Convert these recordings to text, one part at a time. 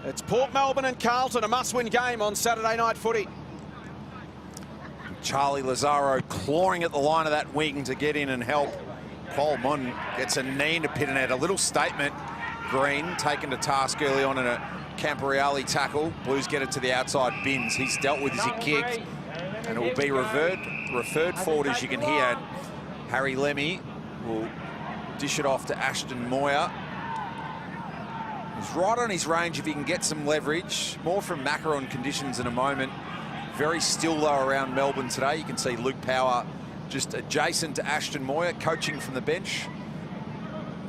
It's Port Melbourne and Carlton, a must-win game on Saturday night footy. Charlie Lazaro clawing at the line of that wing to get in and help. Coleman gets a knee into Pitternet. A little statement. Green taken to task early on in a Camporeale tackle. Blues get it to the outside bins. He's dealt with as he kicked, and it will be referred forward, as you can hear. Harry Lemmy will dish it off to Ashton Moyer. He's right on his range if he can get some leverage. More from Macaron conditions in a moment. Very still though around Melbourne today. You can see Luke Power just adjacent to Ashton Moyer, coaching from the bench.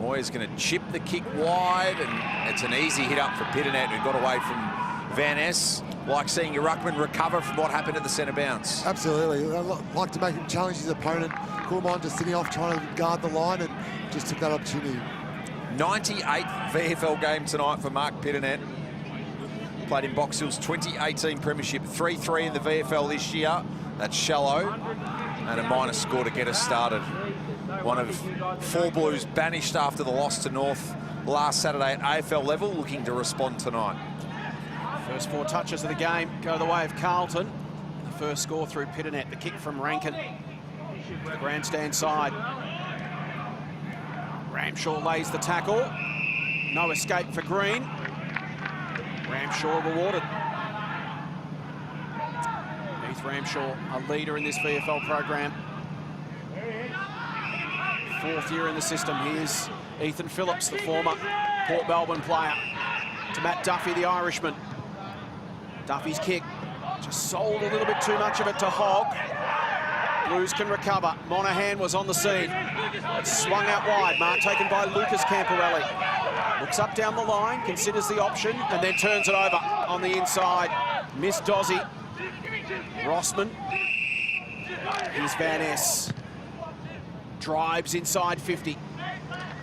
Moyer's going to chip the kick wide, and it's an easy hit up for Pitternet, who got away from Van Ness. Like seeing your ruckman recover from what happened at the centre bounce. Absolutely. I like to make him challenge his opponent. Coolmine just sitting off trying to guard the line and just took that opportunity. 98th VFL game tonight for Mark Pitternet. Played in Box Hill's 2018 Premiership, 3-3 in the VFL this year. That's shallow, and a minus score to get us started. One of 4 Blues banished after the loss to North last Saturday at AFL level, looking to respond tonight. First 4 touches of the game go the way of Carlton. The first score through Pitternet, the kick from Rankin. The grandstand side. Ramshaw lays the tackle. No escape for Green. Ramshaw rewarded. Heath Ramshaw, a leader in this VFL program. 4th year in the system. Here's Ethan Phillips, the former Port Melbourne player, to Matt Duffy, the Irishman. Duffy's kick just sold a little bit too much of it to Hogg. Blues can recover. Monahan was on the scene. It swung out wide. Mark taken by Lucas Camporeale. Looks up down the line, considers the option, and then turns it over on the inside. Miss Dozzy. Rossman. Here's Van Ness. Drives inside 50.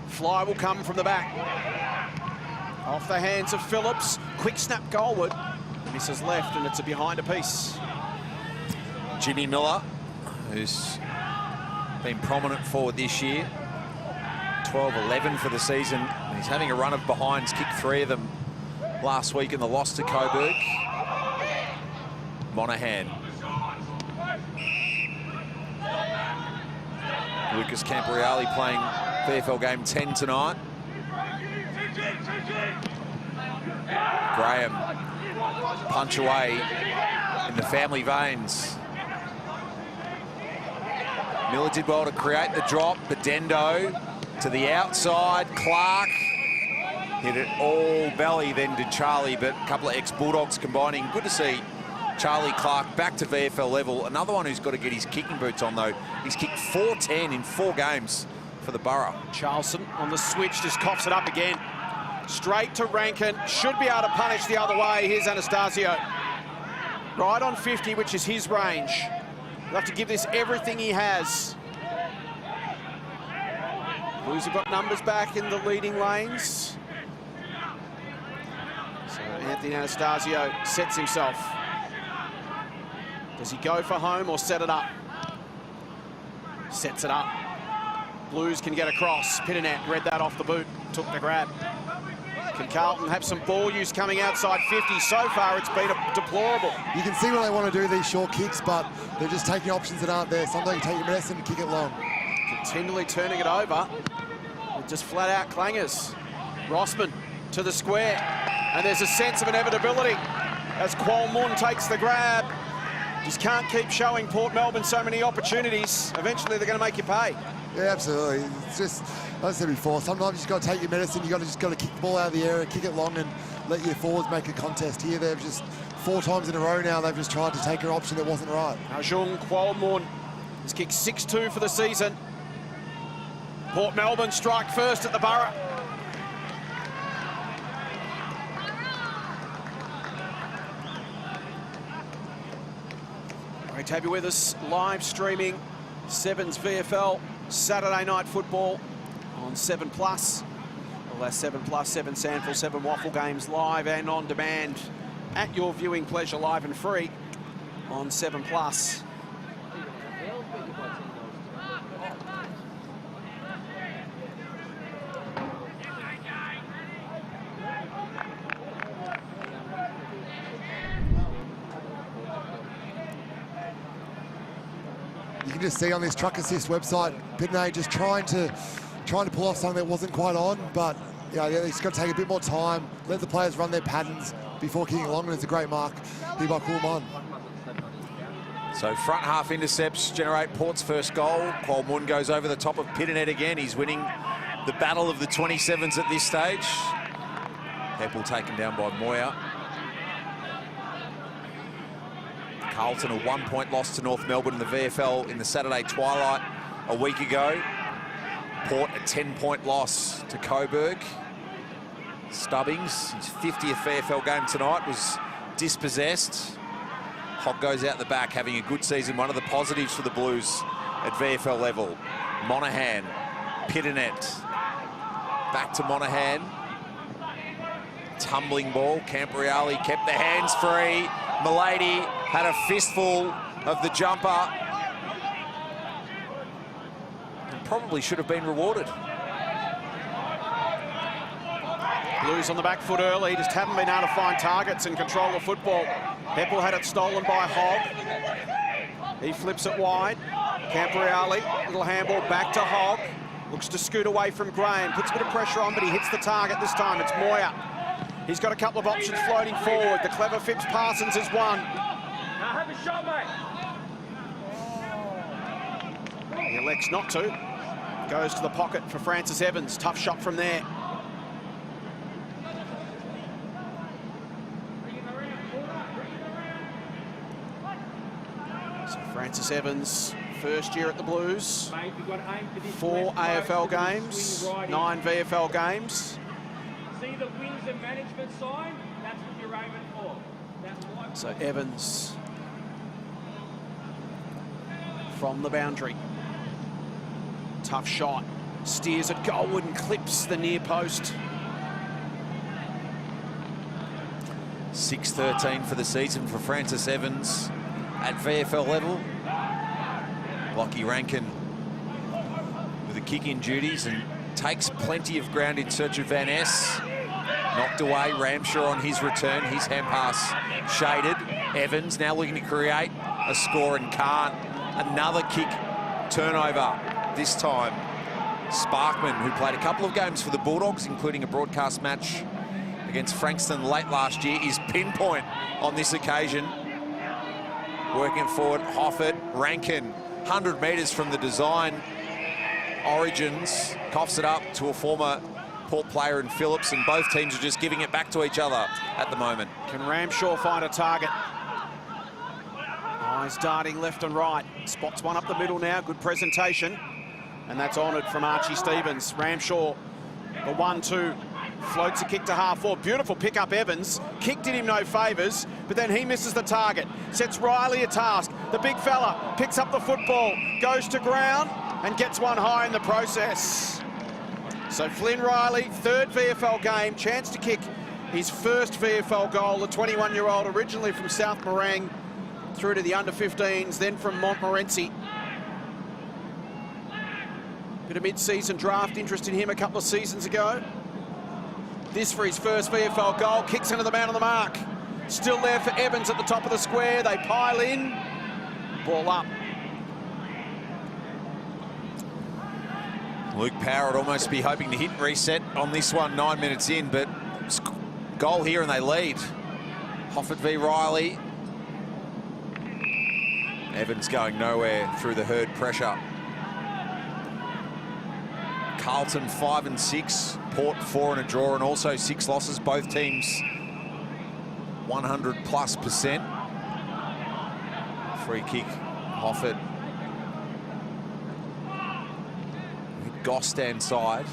Fly will come from the back. Off the hands of Phillips. Quick snap goalward. Misses left, and it's a behind a piece. Jimmy Miller, who's been prominent forward this year. 12-11 for the season. He's having a run of behinds, kicked 3 of them last week in the loss to Coburg. Monahan. Lucas Camporeale playing VFL game 10 tonight. Graham, punch away in the family veins. Miller did well to create the drop. Bedendo to the outside. Clark hit it all belly, then did Charlie, but a couple of ex-Bulldogs combining. Good to see Charlie Clark back to VFL level. Another one who's got to get his kicking boots on, though. He's kicked 410 in 4 games for the Borough. Charlson on the switch, just coughs it up again. Straight to Rankin. Should be able to punish the other way. Here's Anastasio. Right on 50, which is his range. He'll have to give this everything he has. Blues have got numbers back in the leading lanes. So Anthony Anastasio sets himself. Does he go for home or set it up? Sets it up. Blues can get across. Pitternet read that off the boot, took the grab. Can Carlton have some ball use coming outside 50? So far, it's been deplorable. You can see what they want to do, these short kicks, but they're just taking options that aren't there. Sometimes you take your medicine and kick it long. Continually turning it over with just flat-out clangers. Rossman to the square, and there's a sense of inevitability as Coleman takes the grab. Just can't keep showing Port Melbourne so many opportunities. Eventually, they're going to make you pay. Yeah, absolutely. It's just, as I said before, sometimes you just got to take your medicine. You just got to kick the ball out of the area, kick it long, and let your forwards make a contest. Here, they've just 4 times in a row now. They've just tried to take an option that wasn't right. Now, Jung Coleman has kicked 6-2 for the season. Port Melbourne strike first at the Borough. Great to have you with us, live streaming Sevens VFL Saturday night football on 7 Plus. All our 7 Plus, 7 Sandful, 7 Waffle games live and on demand at your viewing pleasure, live and free on 7 Plus. can just see on this Truck Assist website, Pitnet just trying to pull off something that wasn't quite on, but yeah, it's got to take a bit more time, let the players run their patterns before kicking along, and it's a great mark here by Coolman. So front half intercepts generate Port's first goal. Paul Munn goes over the top of Pitnet again. He's winning the battle of the 27s at this stage. Heppel taken down by Moyer. Carlton a 1-point loss to North Melbourne in the VFL in the Saturday twilight a week ago. Port a 10-point loss to Coburg. Stubbings, his 50th VFL game tonight, was dispossessed. Hogg goes out the back, having a good season. One of the positives for the Blues at VFL level. Monahan, Pitnet, back to Monahan. Tumbling ball, Campriali kept the hands free. Milady had a fistful of the jumper. And probably should have been rewarded. Blues on the back foot early, just haven't been able to find targets and control the football. Heppel had it stolen by Hogg. He flips it wide. Campriali, little handball back to Hogg. Looks to scoot away from Graham, puts a bit of pressure on, but he hits the target this time. It's Moyer. He's got a couple of options floating forward. The clever Phipps Parsons is one. Now have a shot, mate. He elects not to. Goes to the pocket for Francis Evans. Tough shot from there. So Francis Evans, first year at the Blues. 4 AFL games, 9 VFL games. See the wings and management sign? That's what you're aiming for. So Evans from the boundary. Tough shot. Steers at goalward and clips the near post. 6-13 for the season for Francis Evans at VFL level. Lockie Rankin with the kick-in duties and takes plenty of ground in search of Van Ness. Knocked away, Ramshaw on his return. His hand pass shaded. Evans now looking to create a score and can't. Another kick turnover this time. Sparkman, who played a couple of games for the Bulldogs, including a broadcast match against Frankston late last year, is pinpoint on this occasion. Working forward, Hoffert, Rankin, 100 metres from the design. Origins coughs it up to a former Port player in Phillips, and both teams are just giving it back to each other at the moment. Can Ramshaw find a target? Eyes darting left and right. Spots one up the middle now. Good presentation. And that's honoured from Archie Stevens. Ramshaw, the 1-2. Floats a kick to half forward. Beautiful pick up Evans. Kick did him no favours, but then he misses the target. Sets Riley a task. The big fella picks up the football, goes to ground, and gets one high in the process. So Flynn Riley, third VFL game, chance to kick his first VFL goal. The 21-year-old, originally from South Morang, through to the under-15s, then from Montmorency. Bit of mid-season draft interest in him a couple of seasons ago. This for his first VFL goal, kicks into the man on the mark. Still there for Evans at the top of the square. They pile in, ball up. Luke Power would almost be hoping to hit reset on this one 9 minutes in, but goal here and they lead. Hoffert v Riley. Evans going nowhere through the herd pressure. Carlton 5 and 6, Port 4 and a draw, and also 6 losses. Both teams 100+%. Free kick, Hoffert. Gostan side.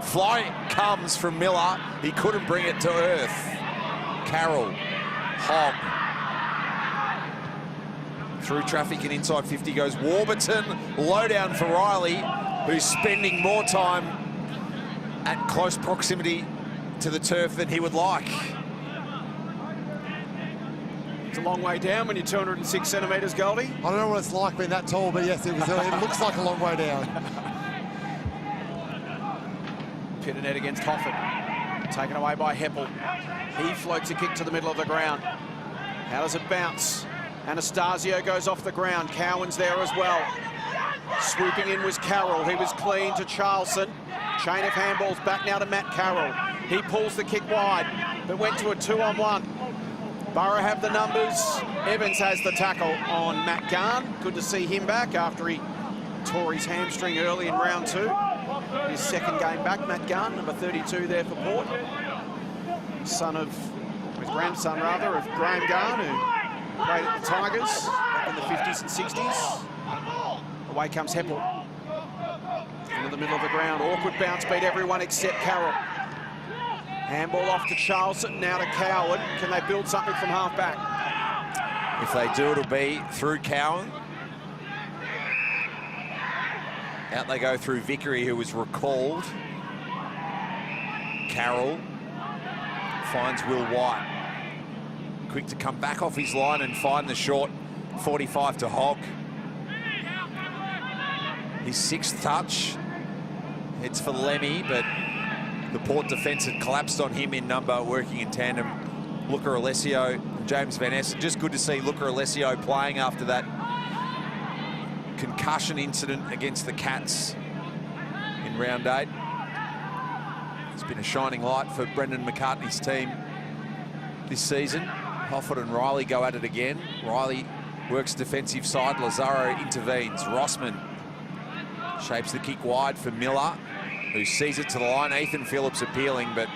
Fly comes from Miller. He couldn't bring it to earth. Carroll, Hogg. Through traffic and inside 50 goes Warburton. Low down for Riley, who's spending more time at close proximity to the turf than he would like. It's a long way down when you're 206 centimetres, Goldie. I don't know what it's like being that tall, but yes, it looks like a long way down. Pitnet against Hoffert. Taken away by Heppel. He floats a kick to the middle of the ground. How does it bounce? Anastasio goes off the ground. Cowan's there as well. Swooping in was Carroll. He was clean to Charlton. Chain of handballs back now to Matt Carroll. He pulls the kick wide, but went to a 2-on-1. Borough have the numbers. Evans has the tackle on Matt Garn. Good to see him back after he tore his hamstring early in round 2. His second game back, Matt Garn, number 32 there for Port. His grandson rather, of Graham Garn, who played at the Tigers back in the 50s and 60s. Away comes Heppel. Into the middle of the ground. Awkward bounce, beat everyone except Carroll. Handball off to Charlton, now to Cowan. Can they build something from half-back? If they do, it'll be through Cowan. Out they go through Vickery, who was recalled. Carroll finds Will White. Quick to come back off his line and find the short 45 to Hogg. His 6th touch. It's for Lemmy, but the Port defence had collapsed on him in number, working in tandem. Luca Alessio and James Van Essen. Just good to see Luca Alessio playing after that concussion incident against the Cats in round 8. It's been a shining light for Brendan McCartney's team this season. Hofford and Riley go at it again. Riley works defensive side. Lazaro intervenes. Rossman shapes the kick wide for Miller, who sees it to the line. Ethan Phillips appealing, but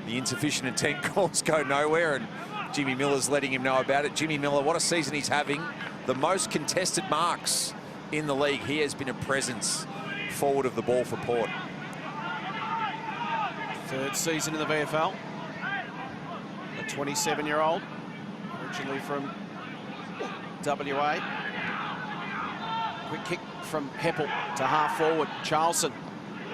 the insufficient intent calls go nowhere, and Jimmy Miller's letting him know about it. Jimmy Miller, what a season he's having. The most contested marks in the league. He has been a presence forward of the ball for Port. 3rd season in the VFL. A 27-year-old, originally from WA. Quick kick from Heppel to half forward. Charlton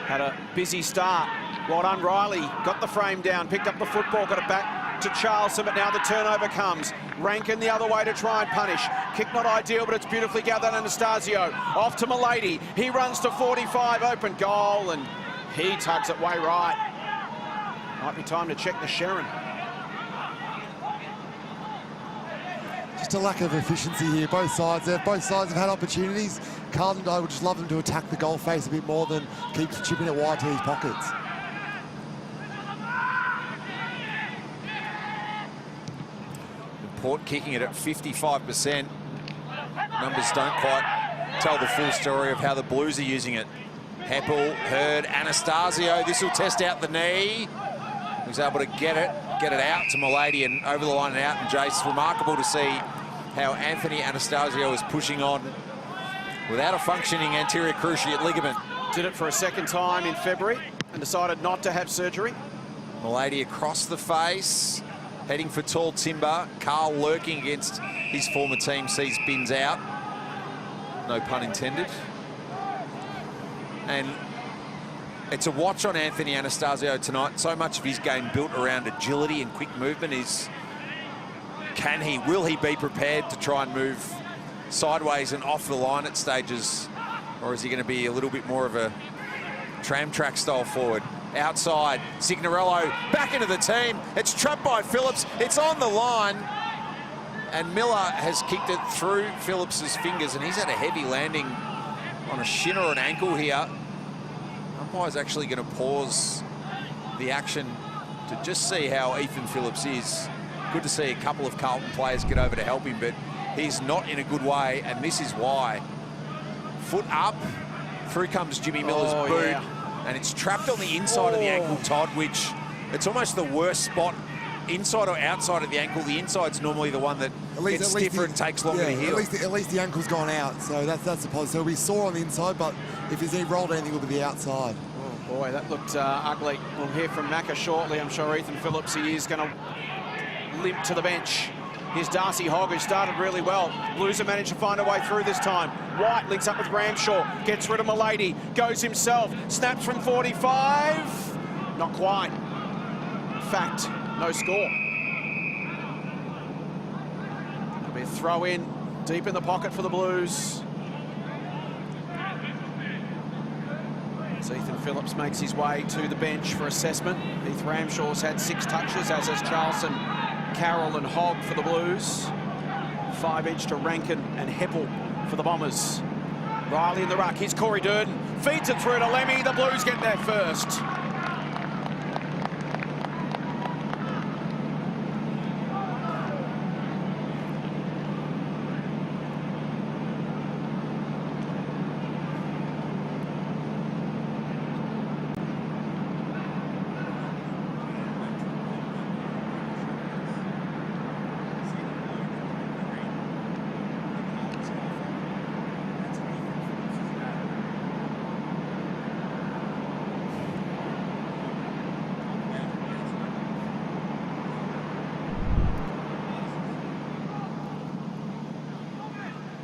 had a busy start. Well done, Riley. Got the frame down, picked up the football, got it back to Charlton, but now the turnover comes. Rankin the other way to try and punish. Kick not ideal, but it's beautifully gathered. Anastasio off to Milady. He runs to 45, open goal, and he tugs it way right. Might be time to check the Sharon. Just a lack of efficiency here, both sides. Both sides have had opportunities. Carlton, I would just love them to attack the goal face a bit more than keep chipping it wide to his pockets. Port kicking it at 55%. Numbers don't quite tell the full story of how the Blues are using it. Heppel, Hurd, Anastasio. This will test out the knee. He was able to get it out to Milady and over the line and out. And Jace, remarkable to see how Anthony Anastasio is pushing on without a functioning anterior cruciate ligament. Did it for a second time in February and decided not to have surgery. Milady across the face, heading for tall timber. Carl lurking against his former team, sees bins out. No pun intended. And it's a watch on Anthony Anastasio tonight. So much of his game built around agility and quick movement is, will he be prepared to try and move sideways and off the line at stages? Or is he going to be a little bit more of a tram track style forward? Outside, Signorello back into the team. It's trapped by Phillips. It's on the line. And Miller has kicked it through Phillips's fingers, and he's had a heavy landing on a shin or an ankle here. Umpire's actually going to pause the action to just see how Ethan Phillips is. Good to see a couple of Carlton players get over to help him, but he's not in a good way, and this is why. Foot up, through comes Jimmy Miller's boot. Yeah. And it's trapped on the inside of the ankle, Todd, which it's almost the worst spot, inside or outside of the ankle. The inside's normally the one that gets stiffer and takes longer to heal. At least the ankle's gone out, so that's the positive. So we saw on the inside, but if there's any rolled anything, it'll be the outside. Oh boy, that looked ugly. We'll hear from Macca shortly. I'm sure Ethan Phillips, he is going to limp to the bench. Here's Darcy Hogg, who started really well. Blues have managed to find a way through this time. White links up with Ramshaw, gets rid of Milady, goes himself, snaps from 45. Not quite. In fact, no score. It'll be a throw in, deep in the pocket for the Blues. As Ethan Phillips makes his way to the bench for assessment. Heath Ramshaw's had 6 touches, as has Charlton, Carroll and Hogg for the Blues. 5 each to Rankin and Heppel for the Bombers. Riley in the ruck. Here's Corey Durden. Feeds it through to Lemmy. The Blues get there first.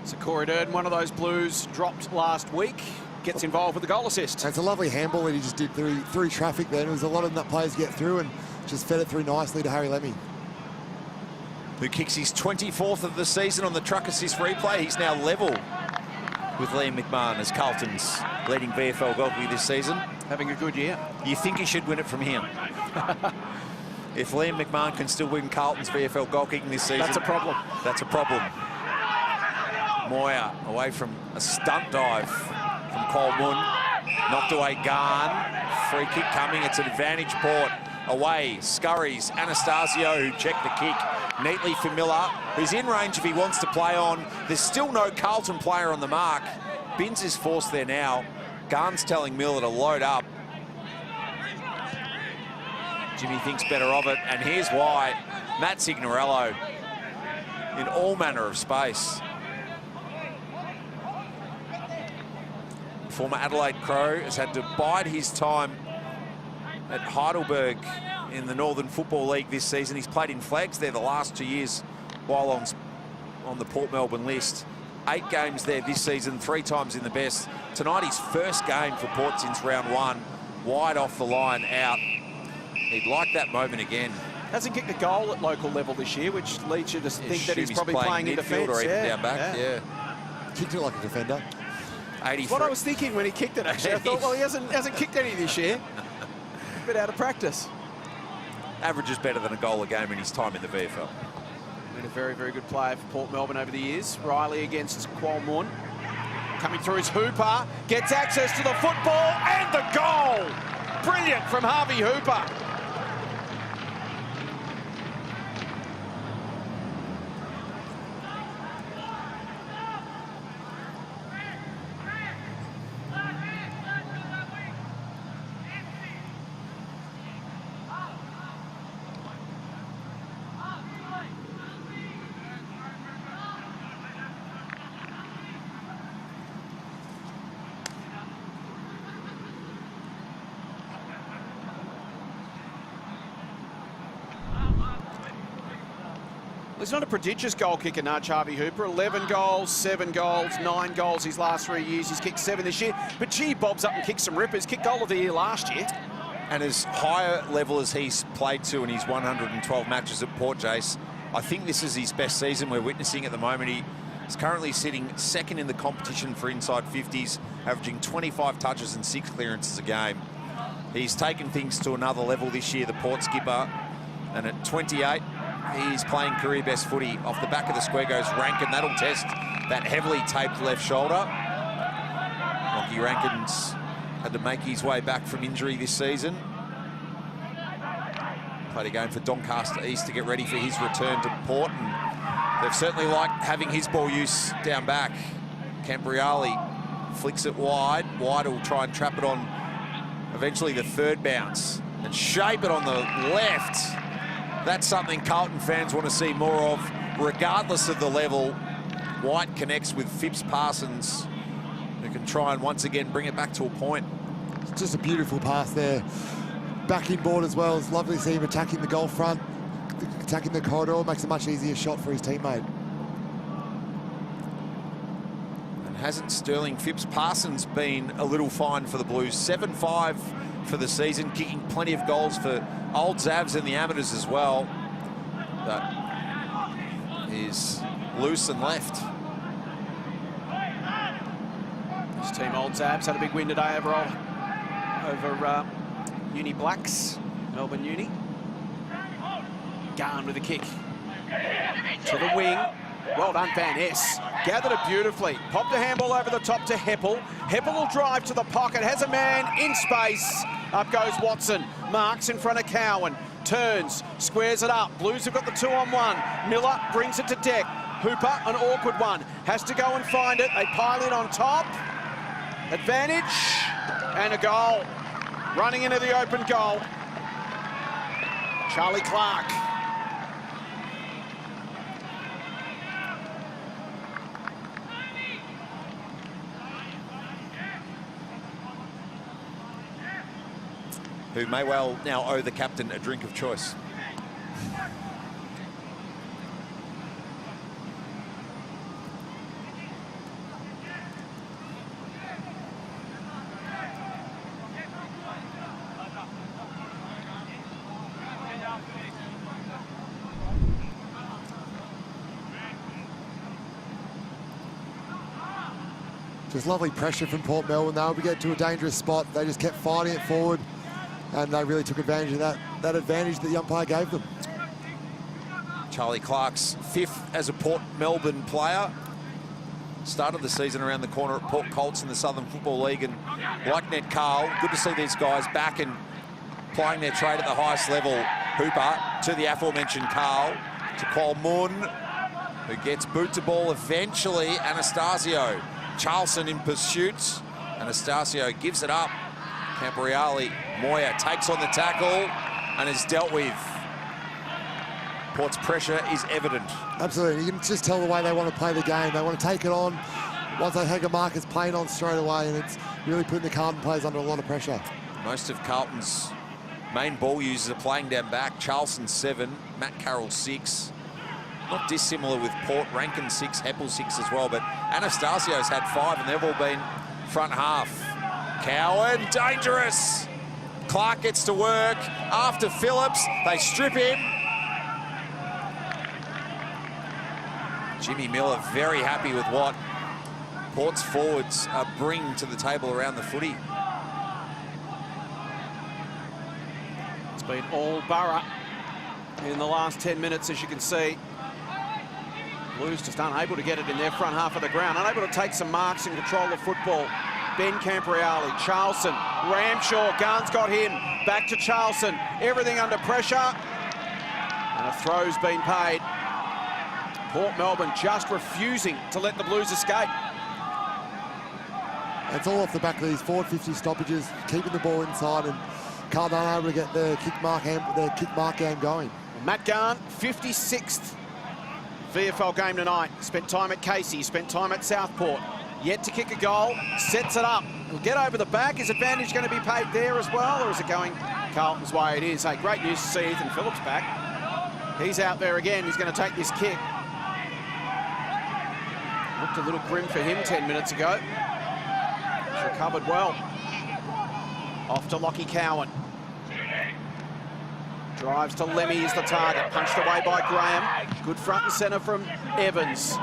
So Corey Durden, one of those Blues dropped last week, gets involved with the goal assist. It's a lovely handball that he just did through traffic there. There was a lot of that players get through and just fed it through nicely to Harry Lemmy. Who kicks his 24th of the season on the truck assist replay. He's now level with Liam McMahon as Carlton's leading VFL goalkeeper this season. Having a good year. You think he should win it from him? If Liam McMahon can still win Carlton's VFL goal kicking this season... That's a problem. That's a problem. Moyer away from a stunt dive from Colmoon. Knocked away Garn. Free kick coming. It's an advantage Port. Away, scurries. Anastasio, who checked the kick neatly for Miller, who's in range if he wants to play on. There's still no Carlton player on the mark. Binns is forced there now. Garn's telling Miller to load up. Jimmy thinks better of it, and here's why. Matt Signorello in all manner of space. Former Adelaide Crow has had to bide his time at Heidelberg in the Northern Football League this season. He's played in flags there the last 2 years while on the Port Melbourne list. 8 games there this season, 3 times in the best. Tonight, his first game for Port since round 1. Wide off the line, out. He'd like that moment again. Hasn't kicked a goal at local level this year, which leads you to think that he's probably playing in defence. Or even down back, yeah. Kicked it like a defender. 83. What I was thinking when he kicked it, actually. I thought, well, he hasn't kicked any this year. A bit out of practice. Averages better than a goal a game in his time in the VFL. Been a very, very good player for Port Melbourne over the years. Riley against Qualmorn. Coming through his Hooper. Gets access to the football and the goal. Brilliant from Harvey Hooper. He's not a prodigious goal kicker, Nudge Harvey Hooper. 11 goals, 7 goals, 9 goals his last 3 years. He's kicked 7 this year. But gee, bobs up and kicks some rippers. Kicked goal of the year last year. And as higher level as he's played to in his 112 matches at Port, Jace, I think this is his best season we're witnessing at the moment. He is currently sitting second in the competition for inside 50s, averaging 25 touches and 6 clearances a game. He's taken things to another level this year, the Port skipper. And at 28, he's playing career best footy. Off the back of the square goes Rankin. That'll test that heavily taped left shoulder. Lockie Rankin's had to make his way back from injury this season. Played a game for Doncaster East to get ready for his return to Port. And they've certainly liked having his ball use down back. Cambriali flicks it wide. Wide will try and trap it on eventually the third bounce and shape it on the left. That's something Carlton fans want to see more of, regardless of the level. White connects with Phipps Parsons, who can try and once again bring it back to a point. It's just a beautiful pass there. Back inboard as well. It's lovely to see him attacking the goal front, attacking the corridor. Makes a much easier shot for his teammate. And hasn't Sterling Phipps Parsons been a little fine for the Blues? 7-5 for the season, kicking plenty of goals for Old Zavs and the amateurs as well. That is loose and left. This team, Old Zavs, had a big win today over Uni Blacks, Melbourne Uni. Garn with a kick to the wing. Well done, Van Ness. Gathered it beautifully. Popped a handball over the top to Heppel. Heppel will drive to the pocket. Has a man in space. Up goes Watson. Marks in front of Cowan. Turns. Squares it up. Blues have got the 2-on-1. Miller brings it to Deck. Hooper, an awkward one. Has to go and find it. They pile in on top. Advantage. And a goal. Running into the open goal. Charlie Clark. Who may well now owe the captain a drink of choice. Just lovely pressure from Port Melbourne. They would get to a dangerous spot. They just kept fighting it forward, and they really took advantage of that advantage that the umpire gave them. Charlie Clark's 5th as a Port Melbourne player. Started the season around the corner at Port Colts in the Southern Football League, and like Ned Carl, good to see these guys back and plying their trade at the highest level. Hooper to the aforementioned Carl, to Qualmun, who gets boot to ball eventually. Anastasio. Charlton in pursuit. Anastasio gives it up. Camporeale. Moya takes on the tackle and is dealt with. Port's pressure is evident. Absolutely. You can just tell the way they want to play the game. They want to take it on. Once they take a mark, it's playing on straight away, and it's really putting the Carlton players under a lot of pressure. Most of Carlton's main ball users are playing down back. Charlton 7, Matt Carroll 6. Not dissimilar with Port. Rankin 6, Heppel 6 as well, but Anastasio's had 5 and they've all been front half. Cowan, dangerous. Clark gets to work after Phillips. They strip him. Jimmy Miller very happy with what Port's forwards bring to the table around the footy. It's been all Borough in the last 10 minutes, as you can see. Blues just unable to get it in their front half of the ground, unable to take some marks and control the football. Ben Camporeale, Charlton, Ramshaw, Garn's got him, back to Charlton, everything under pressure, and a throw's been paid. Port Melbourne just refusing to let the Blues escape. It's all off the back of these forward 50 stoppages, keeping the ball inside, and Carlton unable to get their kick mark game going. Matt Garn, 56th VFL game tonight. Spent time at Casey, spent time at Southport. Yet to kick a goal, sets it up. He'll get over the back. Is advantage going to be paid there as well, or is it going Carlton's way? It is. Hey, great news to see Ethan Phillips back. He's out there again. He's going to take this kick. Looked a little grim for him 10 minutes ago. He's recovered well. Off to Lockie Cowan. Drives to Lemmy is the target. Punched away by Graham. Good front and centre from Evans.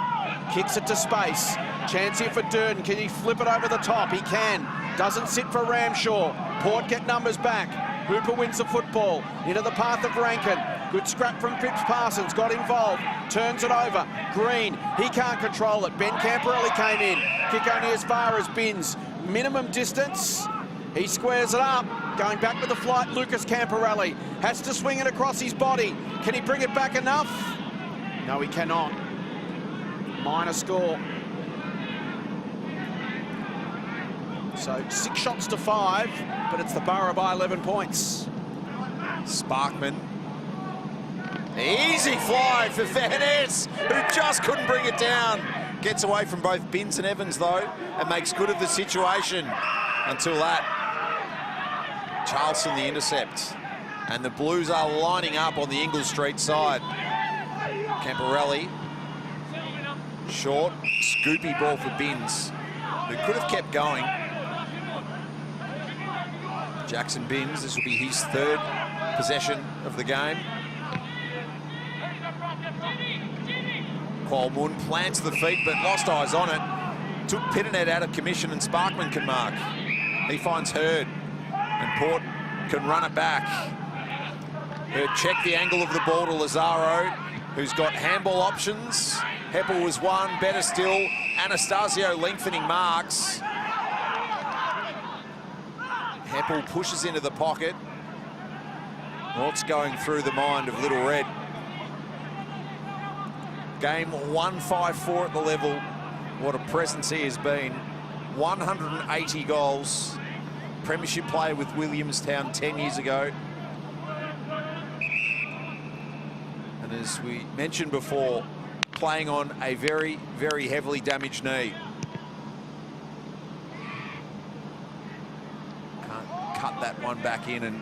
Kicks it to space. Chance here for Durden. Can he flip it over the top? He can. Doesn't sit for Ramshaw. Port get numbers back. Hooper wins the football. Into the path of Rankin. Good scrap from Phipps Parsons. Got involved. Turns it over. Green. He can't control it. Ben Camporeale came in. Kick only as far as Binns. Minimum distance. He squares it up. Going back with the flight, Lucas Camporeale. Has to swing it across his body. Can he bring it back enough? No, he cannot. Minor score. So 6 shots to 5, but it's the Borough by 11 points. Sparkman. Easy fly for Van Ness, who just couldn't bring it down. Gets away from both Binns and Evans, though, and makes good of the situation. Until that, Charlton the intercept. And the Blues are lining up on the Ingle Street side. Camporeale. Short, scoopy ball for Binns, who could have kept going. Jackson Binns, this will be his 3rd possession of the game. Qualmun plants the feet, but lost eyes on it. Took Pitternet out of commission, and Sparkman can mark. He finds Hurd, and Port can run it back. Hurd checked the angle of the ball to Lazaro, who's got handball options. Heppel was one. Better still, Anastasio lengthening marks. Heppel pushes into the pocket. What's going through the mind of Little Red? Game 154 at the level. What a presence he has been. 180 goals. Premiership player with Williamstown 10 years ago. And as we mentioned before, playing on a very, very heavily damaged knee. Can't cut that one back in. And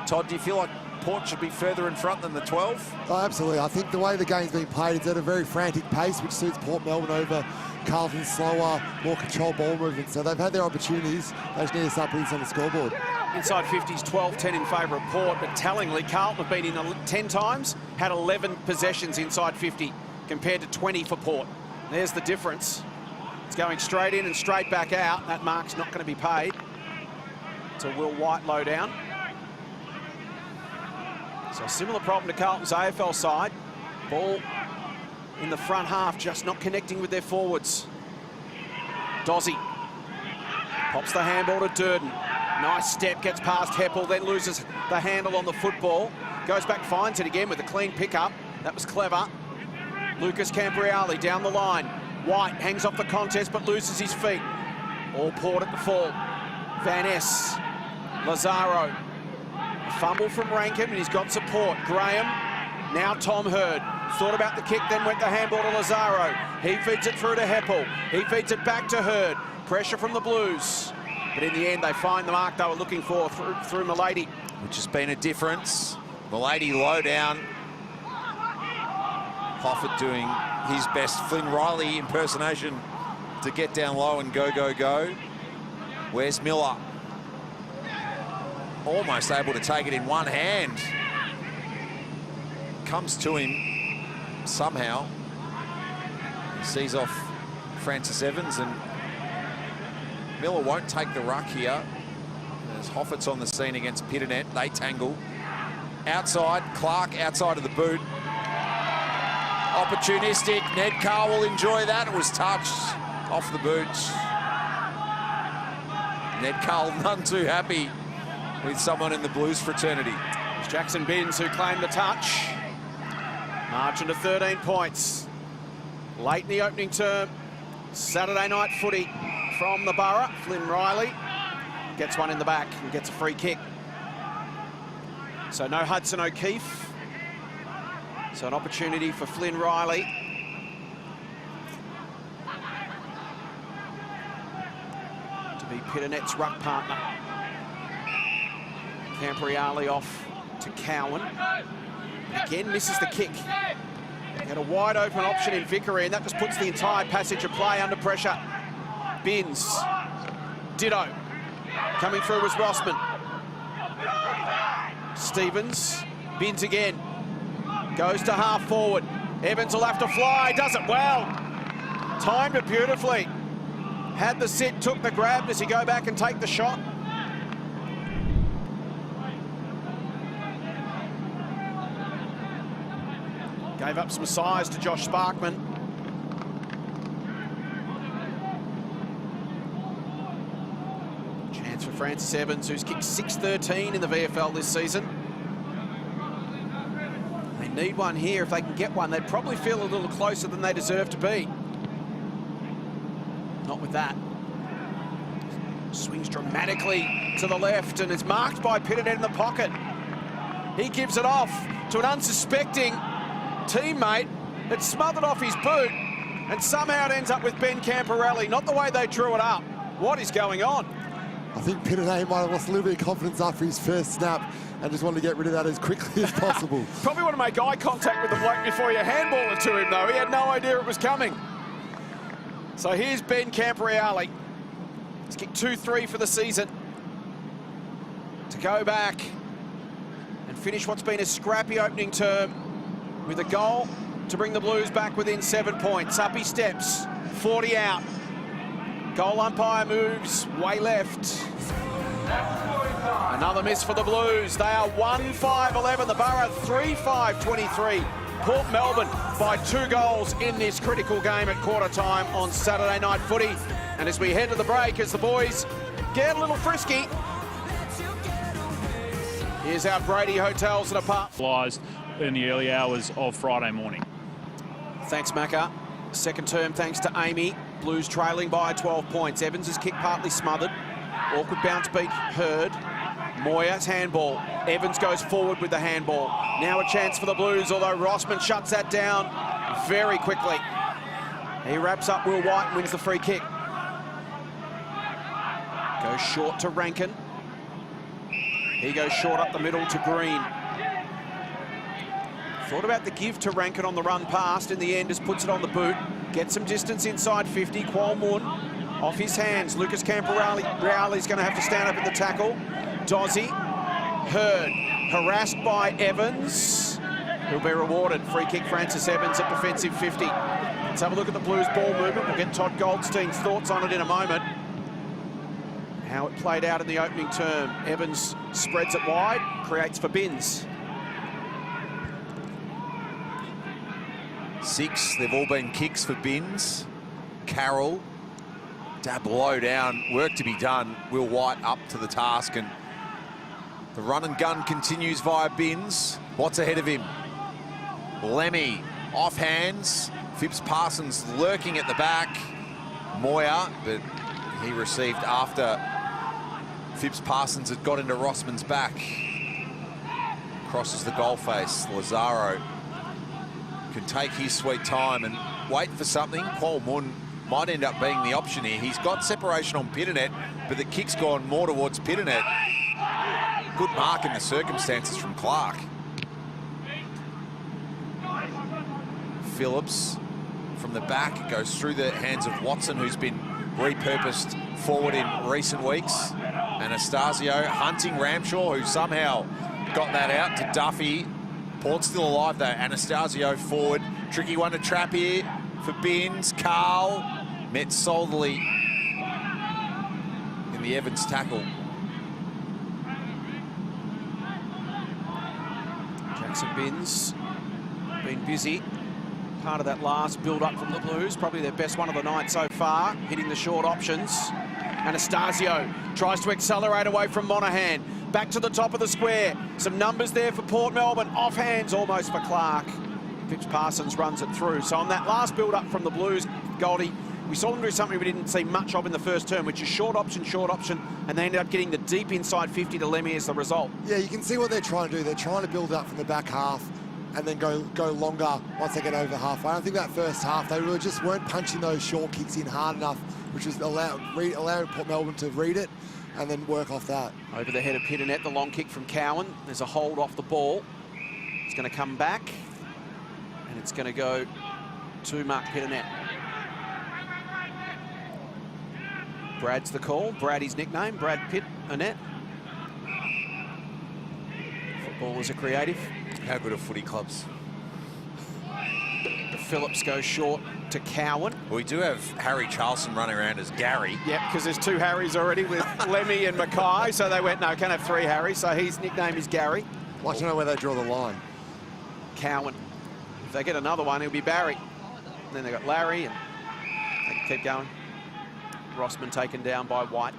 Todd, do you feel like Port should be further in front than the 12? Oh, absolutely. I think the way the game's being played, it's at a very frantic pace, which suits Port Melbourne over Carlton's slower, more controlled ball movement. So they've had their opportunities. They just need to start putting this on the scoreboard. Inside 50s, 12-10 in favour of Port, but tellingly, Carlton have been in 10 times, had 11 possessions inside 50, compared to 20 for Port. There's the difference. It's going straight in and straight back out. That mark's not going to be paid. It's a Will White low down. So a similar problem to Carlton's AFL side. Ball in the front half, just not connecting with their forwards. Dozzy pops the handball to Durden. Nice step, gets past Heppel, then loses the handle on the football. Goes back, finds it again with a clean pickup. That was clever. Lucas Campriali down the line. White hangs off the contest but loses his feet. All Port at the fall. Van Ness, Lazaro. A fumble from Rankin, and he's got support. Graham, now Tom Hurd. Thought about the kick, then went the handball to Lazaro. He feeds it through to Heppel. He feeds it back to Hurd. Pressure from the Blues. But in the end, they find the mark they were looking for through Milady. Which has been a difference. Milady low down. Hoffert doing his best Flynn Riley impersonation to get down low and go, go, go. Where's Miller? Almost able to take it in one hand. Comes to him somehow. He sees off Francis Evans, and Miller won't take the ruck here. As Hoffert's on the scene against Pitternet, they tangle. Outside, Clark outside of the boot. Opportunistic, Ned Carr will enjoy that. It was touched off the boot. Ned Carr none too happy with someone in the Blues fraternity. It's Jackson Binns who claimed the touch. Margin to 13 points. Late in the opening term, Saturday night footy from the Borough. Flynn Riley gets one in the back and gets a free kick. So no Hudson O'Keefe. So an opportunity for Flynn Riley. To be Pitternet's ruck partner. Campriali off to Cowan. Again, misses the kick. He had a wide open option in Vickery, and that just puts the entire passage of play under pressure. Binns. Ditto. Coming through was Rossman. Stevens. Binns again. Goes to half forward. Evans will have to fly. Does it well. Timed it beautifully. Had the sit, took the grab. Does he go back and take the shot? Gave up some size to Josh Sparkman. Chance for Francis Evans, who's kicked 6-13 in the VFL this season. They need one here. If they can get one, they'd probably feel a little closer than they deserve to be. Not with that. Swings dramatically to the left and is marked by Pitternet in the pocket. He gives it off to an unsuspecting teammate that smothered off his boot, and somehow it ends up with Ben Camporelli. Not the way they drew it up. What is going on? I think Pitternet might have lost a little bit of confidence after his first snap and just wanted to get rid of that as quickly as possible. Probably want to make eye contact with the bloke before you handball it to him, though. He had no idea it was coming. So here's Ben Campriali. He's kicked 2-3 for the season. To go back and finish what's been a scrappy opening term with a goal to bring the Blues back within 7 points. Up he steps, 40 out. Goal umpire moves way left. Another miss for the Blues. They are 1-5-11. The Borough 3-5-23. Port Melbourne by 2 goals in this critical game at quarter time on Saturday night footy. And as we head to the break, as the boys get a little frisky, here's our Brady Hotels and Apartments in the early hours of Friday morning. Thanks, Macca. Second term thanks to Amy. Blues trailing by 12 points. Evans' kick partly smothered. Awkward bounce beat Hurd. Moya's handball. Evans goes forward with the handball. Now a chance for the Blues, although Rossman shuts that down very quickly. He wraps up Will White and wins the free kick. Goes short to Rankin. He goes short up the middle to Green. Thought about the give to Rankin on the run past. In the end, just puts it on the boot. Gets some distance inside 50. Qualmoon off his hands. Lucas Camporeali's going to have to stand up in the tackle. Dozzy. Hurd. Harassed by Evans. He'll be rewarded. Free kick, Francis Evans at defensive 50. Let's have a look at the Blues ball movement. We'll get Todd Goldstein's thoughts on it in a moment. How it played out in the opening term. Evans spreads it wide, creates for Binns. 6, they've all been kicks for Binns. Carroll, dab low down, work to be done. Will White up to the task, and the run and gun continues via Binns. What's ahead of him? Lemmy, off hands. Phipps Parsons lurking at the back. Moya, but he received after Phipps Parsons had got into Rossman's back. Crosses the goal face. Lazaro can take his sweet time and wait for something. Qualmoon might end up being the option here. He's got separation on Pitternet, but the kick's gone more towards Pitternet. Good mark in the circumstances from Clark. Phillips from the back goes through the hands of Watson, who's been repurposed forward in recent weeks. Anastasio hunting Ramshaw, who somehow got that out to Duffy. Port's still alive though. Anastasio forward. Tricky one to trap here for Binns. Carl met solidly in the Evans tackle. Jackson Binns been busy. Part of that last build-up from the Blues. Probably their best one of the night so far. Hitting the short options. Anastasio tries to accelerate away from Monahan. Back to the top of the square. Some numbers there for Port Melbourne. Off hands almost for Clark. Phipps Parsons runs it through. So on that last build-up from the Blues, Goldie, we saw them do something we didn't see much of in the first term, which is short option, and they ended up getting the deep inside 50 to Lemmy as the result. Yeah, you can see what they're trying to do. They're trying to build up from the back half and then go longer once they get over halfway. I don't think that first half, they really just weren't punching those short kicks in hard enough, which was allowing Port Melbourne to read it and then work off that. Over the head of Pitternet, the long kick from Cowan. There's a hold off the ball. It's going to come back, and it's going to go to Mark Pitternet. Brad's the call. Brad, his nickname, Brad Pitternet. Footballers are creative. How good are footy clubs? Phillips goes short to Cowan. We do have Harry Charlson running around as Gary. Yep, because there's 2 Harrys already with Lemmy and Mackay, so they went, no, can't have 3 Harrys, so his nickname is Gary. I'd like to know where they draw the line. Cowan. If they get another one, it'll be Barry. And then they've got Larry, and they can keep going. Rossman taken down by White.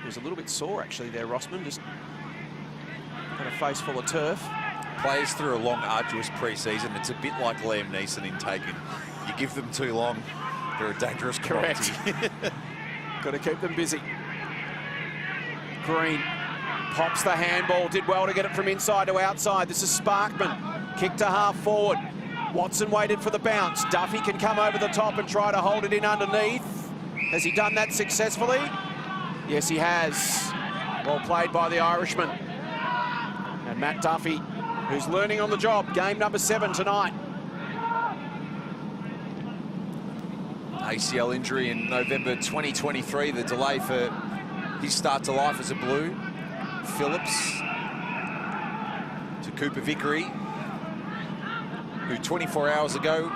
He was a little bit sore, actually, there, Rossman. Just got a face full of turf. Plays through a long, arduous pre-season. It's a bit like Liam Neeson in Taken. You give them too long, they're a dangerous commodity. Correct. Got to keep them busy. Green pops the handball. Did well to get it from inside to outside. This is Sparkman. Kick to half forward. Watson waited for the bounce. Duffy can come over the top and try to hold it in underneath. Has he done that successfully? Yes, he has. Well played by the Irishman. And Matt Duffy, who's learning on the job. Game number 7 tonight. ACL injury in November 2023, the delay for his start to life as a Blue. Phillips to Cooper Vickery, who 24 hours ago,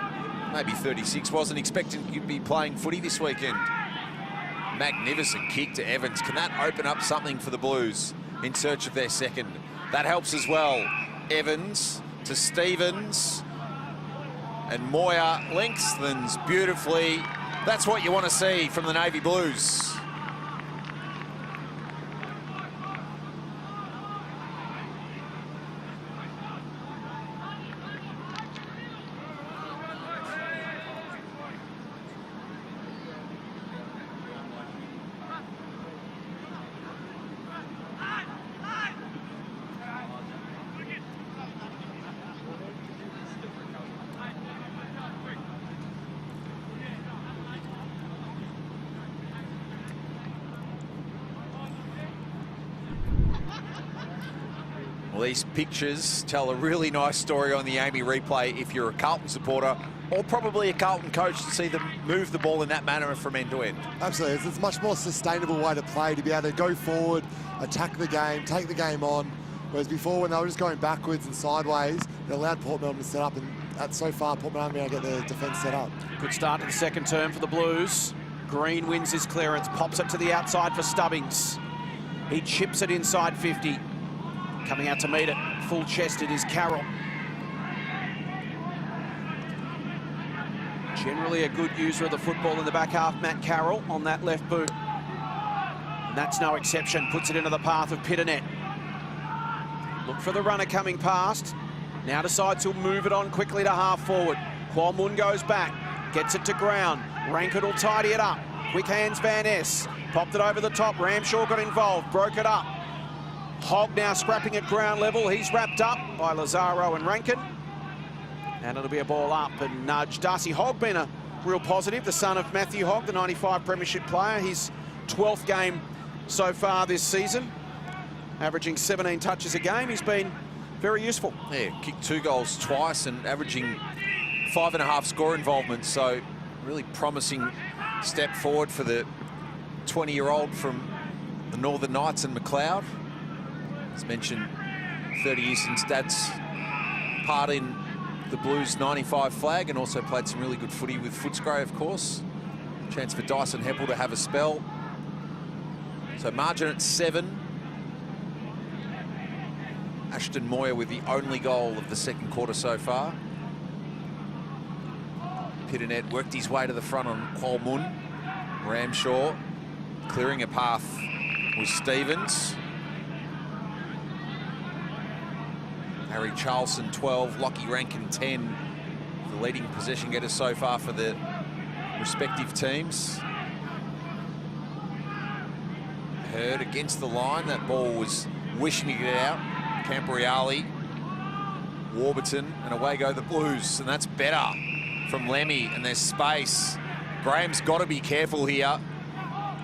maybe 36, wasn't expecting to be playing footy this weekend. Magnificent kick to Evans. Can that open up something for the Blues in search of their second? That helps as well. Evans to Stevens. And Moya lengthens beautifully. That's what you want to see from the Navy Blues. Well, these pictures tell a really nice story on the Amy replay if you're a Carlton supporter or probably a Carlton coach to see them move the ball in that manner from end to end. Absolutely. It's a much more sustainable way to play, to be able to go forward, attack the game, take the game on. Whereas before, when they were just going backwards and sideways, it allowed Port Melbourne to set up, and so far, Port Melbourne able to get their defence set up. Good start to the second term for the Blues. Green wins his clearance, pops it to the outside for Stubbings. He chips it inside 50. Coming out to meet it, full-chested is Carroll. Generally a good user of the football in the back half, Matt Carroll, on that left boot. And that's no exception, puts it into the path of Pitternet. Look for the runner coming past. Now decides he'll move it on quickly to half forward. Kwon Mun goes back, gets it to ground. Rankin will tidy it up. Quick hands Van Ness. Popped it over the top, Ramshaw got involved, broke it up. Hogg now scrapping at ground level. He's wrapped up by Lazaro and Rankin. And it'll be a ball up and nudge. Darcy Hogg been a real positive, the son of Matthew Hogg, the 95 premiership player. His 12th game so far this season, averaging 17 touches a game. He's been very useful. Yeah, kicked 2 goals twice and averaging 5.5 score involvement. So really promising step forward for the 20-year-old from the Northern Knights and McLeod. As mentioned, 30 years since Dad's part in the Blues 95 flag, and also played some really good footy with Footscray, of course. Chance for Dyson Heppel to have a spell. So margin at 7. Ashton Moyer with the only goal of the second quarter so far. Pitternet worked his way to the front on Kwon Mun. Ramshaw clearing a path with Stevens. Harry Charlson 12, Lockie Rankin 10. The leading possession getters so far for the respective teams. Hurd against the line. That ball was wishing to get out. Camporeale, Warburton, and away go the Blues. And that's better from Lemmy, and there's space. Graham's got to be careful here.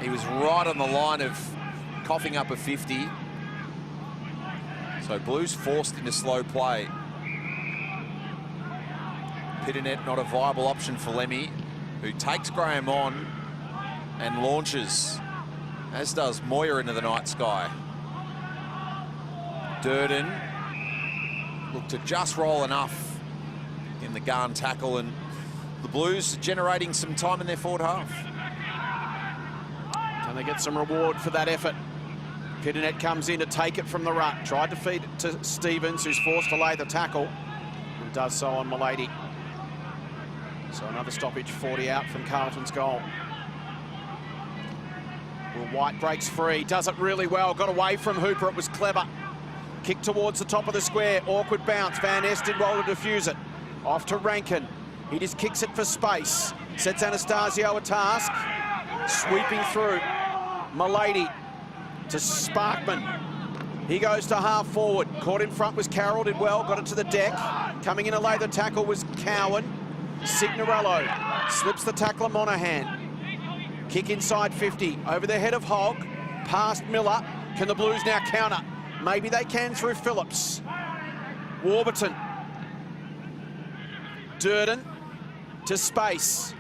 He was right on the line of coughing up a 50. So Blues forced into slow play. Pitternet not a viable option for Lemmy, who takes Graham on and launches, as does Moyer into the night sky. Durden looked to just roll enough in the gun tackle, and the Blues generating some time in their forward half. Can they get some reward for that effort? Pitternet comes in to take it from the ruck. Tried to feed it to Stevens, who's forced to lay the tackle, and does so on Milady. So another stoppage, 40 out from Carlton's goal. Well, White breaks free, does it really well, got away from Hooper, it was clever. Kick towards the top of the square, awkward bounce. Van Ness did well to defuse it. Off to Rankin. He just kicks it for space. Sets Anastasio a task. Sweeping through. Milady to Sparkman. He goes to half forward. Caught in front was Carroll, did well, got it to the deck. Coming in to lay the tackle was Cowan. Signorello slips the tackler Monahan. Kick inside 50. Over the head of Hogg. Past Miller. Can the Blues now counter? Maybe they can through Phillips. Warburton. Durden to space.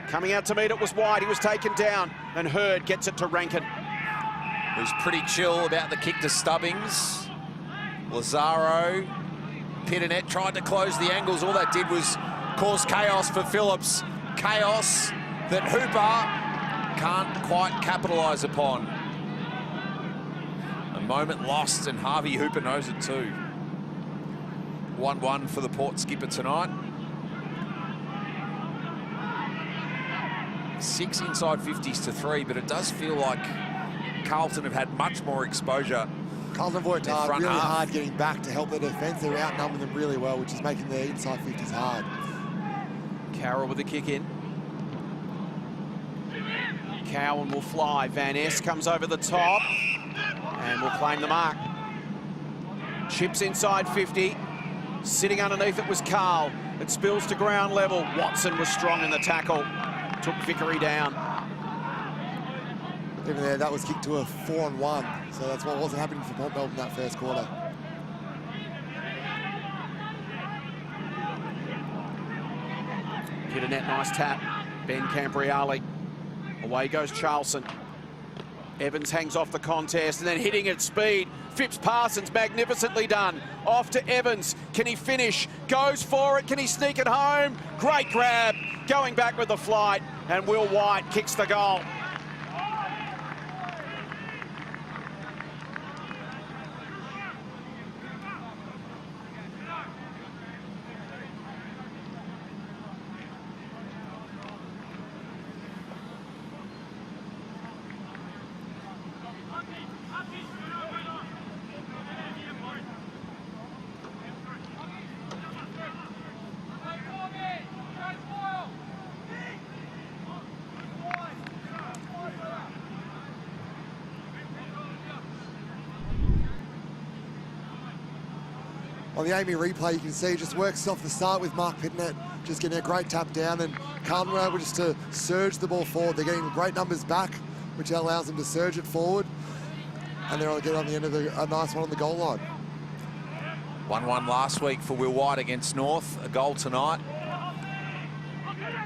Coming out to meet it was White. He was taken down. And Hurd gets it to Rankin. Who's pretty chill about the kick to Stubbings. Lazaro. Pitternet tried to close the angles. All that did was cause chaos for Phillips. Chaos that Hooper can't quite capitalise upon. A moment lost, and Harvey Hooper knows it too. 1-1 for the Port skipper tonight. 6 inside 50s to 3, but it does feel like Carlton have had much more exposure. Carlton have worked hard, really half. hard getting back to help their defence. They're outnumbering them really well, which is making their inside 50s hard. Carroll with the kick in. Cowan will fly. Van Ness comes over the top and will claim the mark. Chips inside 50. Sitting underneath it was Carl. It spills to ground level. Watson was strong in the tackle. Took Vickery down. Even there, that was kicked to a 4-on-1. So that's what wasn't happening for Port Melbourne that first quarter. Hit a net, nice tap. Ben Cambriali. Away goes Charlson. Evans hangs off the contest and then hitting at speed. Phipps Parsons, magnificently done. Off to Evans. Can he finish? Goes for it. Can he sneak it home? Great grab. Going back with the flight. And Will White kicks the goal. On the Amy replay, you can see just works off the start with Mark Pitnet, just getting a great tap down, and Carlton were able just to surge the ball forward. They're getting great numbers back, which allows them to surge it forward, and they'll get on the end of a nice one on the goal line. 1-1 last week for Will White against North. A goal tonight.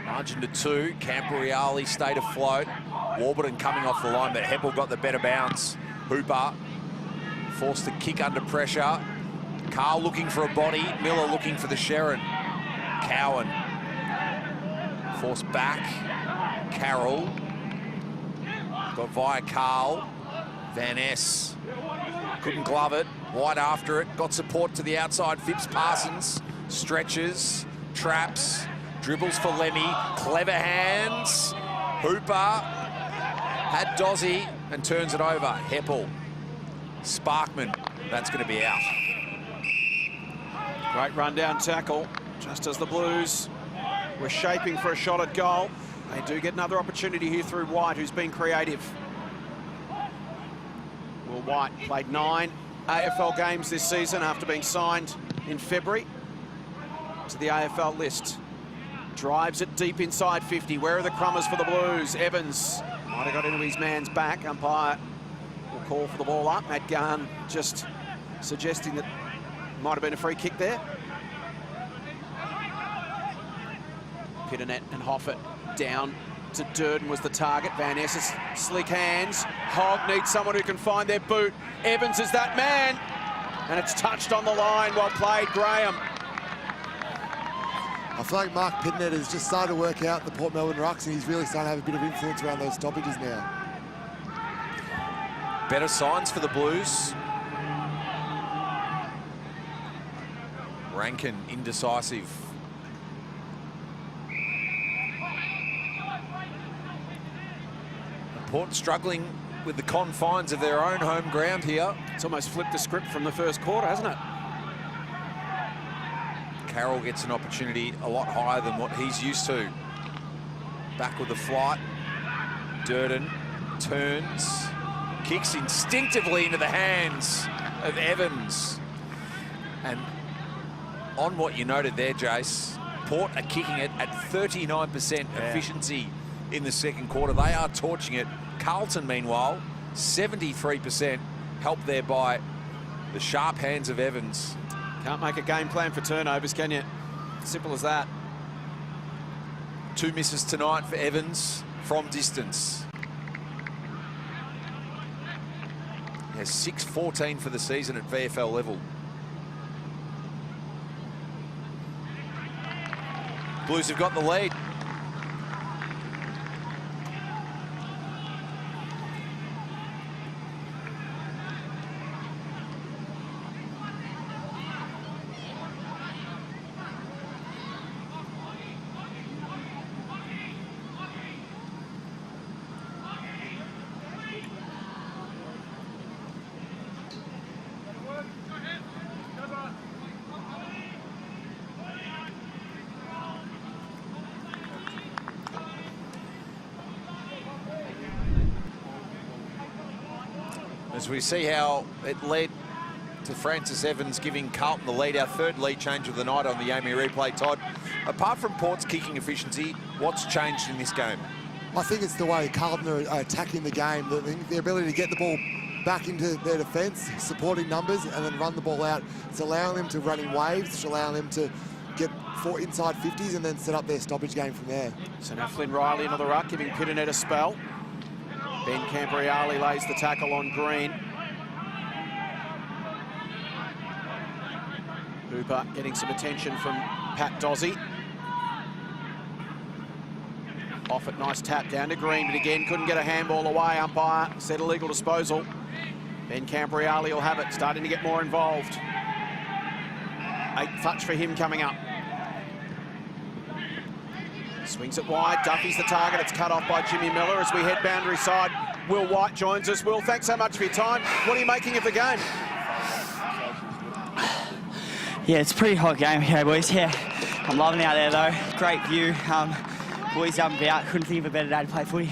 Margin to 2. Cambriali stayed afloat. Warburton coming off the line, but Heppel got the better bounce. Hooper forced to kick under pressure. Carl looking for a body. Miller looking for the Sherrin. Cowan forced back. Carroll got via Carl. Van Ness couldn't glove it. White after it. Got support to the outside. Phipps Parsons stretches, traps, dribbles for Lemmy. Clever hands. Hooper had Dozzy and turns it over. Heppel. Sparkman. That's going to be out. Great run-down tackle, just as the Blues were shaping for a shot at goal. They do get another opportunity here through White, who's been creative. Will White played 9 AFL games this season after being signed in February to the AFL list. Drives it deep inside 50. Where are the crummers for the Blues? Evans might have got into his man's back. Umpire will call for the ball up. Matt Garn just suggesting that might have been a free kick there. Pitternet and Hoffett down to Durden was the target. Van Ness's slick hands. Hogg needs someone who can find their boot. Evans is that man. And it's touched on the line. Well played, Graham. I feel like Mark Pitnet has just started to work out the Port Melbourne rucks, and he's really starting to have a bit of influence around those stoppages now. Better signs for the Blues. Rankin indecisive. Port struggling with the confines of their own home ground here. It's almost flipped the script from the first quarter, hasn't it? Carroll gets an opportunity a lot higher than what he's used to. Back with the flight. Durden turns, kicks instinctively into the hands of Evans. And on what you noted there, Jace, Port are kicking it at 39% efficiency in the second quarter. They are torching it. Carlton, meanwhile, 73%, helped there by the sharp hands of Evans. Can't make a game plan for turnovers, can you? Simple as that. 2 misses tonight for Evans from distance. He has 6-14 for the season at VFL level. Blues have got the lead. as we see how it led to Francis Evans giving Carlton the lead, our third lead change of the night on the Amy replay. Todd, apart from Port's kicking efficiency, what's changed in this game? I think it's the way Carlton are attacking the game, the ability to get the ball back into their defence, supporting numbers, and then run the ball out. It's allowing them to run in waves, it's allowing them to get four inside 50s and then set up their stoppage game from there. So now Flynn Riley into the ruck, giving Pitternet a spell. Ben Cambriali lays the tackle on Green. Hooper getting some attention from Pat Dozzy. Off it, nice tap down to Green, but again, couldn't get a handball away. Umpire said illegal disposal. Ben Cambriali will have it, starting to get more involved. 8th touch for him coming up. Swings it wide, Duffy's the target. It's cut off by Jimmy Miller as we head boundary side. Will White joins us. Will, thanks so much for your time. What are you making of the game? Yeah, it's a pretty hot game here, boys. Yeah, I'm loving it out there, though. Great view. Boys up and about. Couldn't think of a better day to play footy.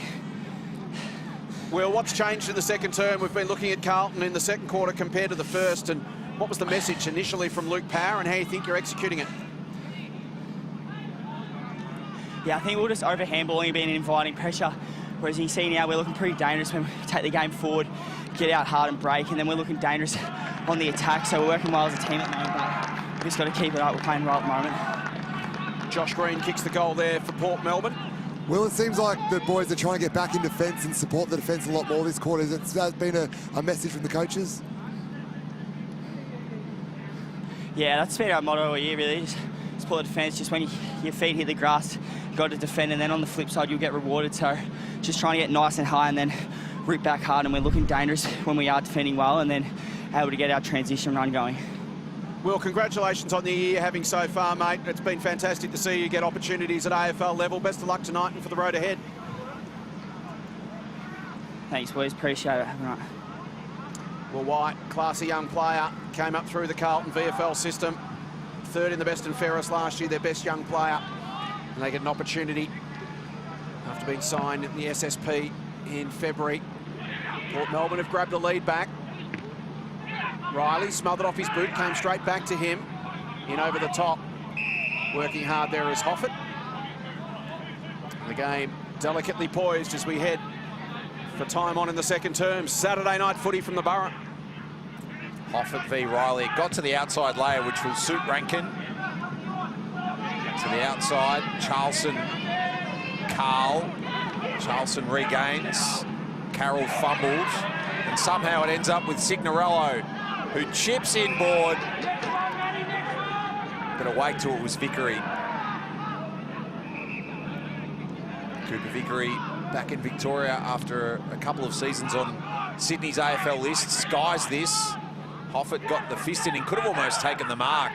Will, what's changed in the second term? We've been looking at Carlton in the second quarter compared to the first, and what was the message initially from Luke Power, and how you think you're executing it? Yeah, I think we're just over handballing and being inviting pressure. Whereas you see now, we're looking pretty dangerous when we take the game forward, get out hard and break, and then we're looking dangerous on the attack. So we're working well as a team at the moment, but we've just got to keep it up. We're playing well at the moment. Josh Green kicks the goal there for Port Melbourne. Well, it seems like the boys are trying to get back in defence and support the defence a lot more this quarter. It's been a message from the coaches. Yeah, that's been our motto all year, really. Just support the defence. Just when your feet hit the grass, you've got to defend, and then on the flip side, you'll get rewarded. So just trying to get nice and high and then root back hard, and we're looking dangerous when we are defending well and then able to get our transition run going. Will, congratulations on the year having so far, mate. It's been fantastic to see you get opportunities at AFL level. Best of luck tonight and for the road ahead. Thanks, boys. Appreciate it. Have a night. Will White, classy young player, came up through the Carlton VFL system. 3rd in the best and fairest last year, their best young player. And they get an opportunity after being signed in the SSP in February. Port Melbourne have grabbed the lead back. Riley smothered off his boot, came straight back to him. In over the top. Working hard there is Hoffett. The game delicately poised as we head for time on in the second term. Saturday night footy from the Borough. Hoffett v Riley. Got to the outside layer, which will suit Rankin. To the outside, Charlson, Carl. Charlson regains. Carroll fumbled. And somehow it ends up with Signorello, who chips inboard. But away to it was Vickery. Cooper Vickery back in Victoria after a couple of seasons on Sydney's AFL list. Skies this. Hoffett got the fist in. He could have almost taken the mark.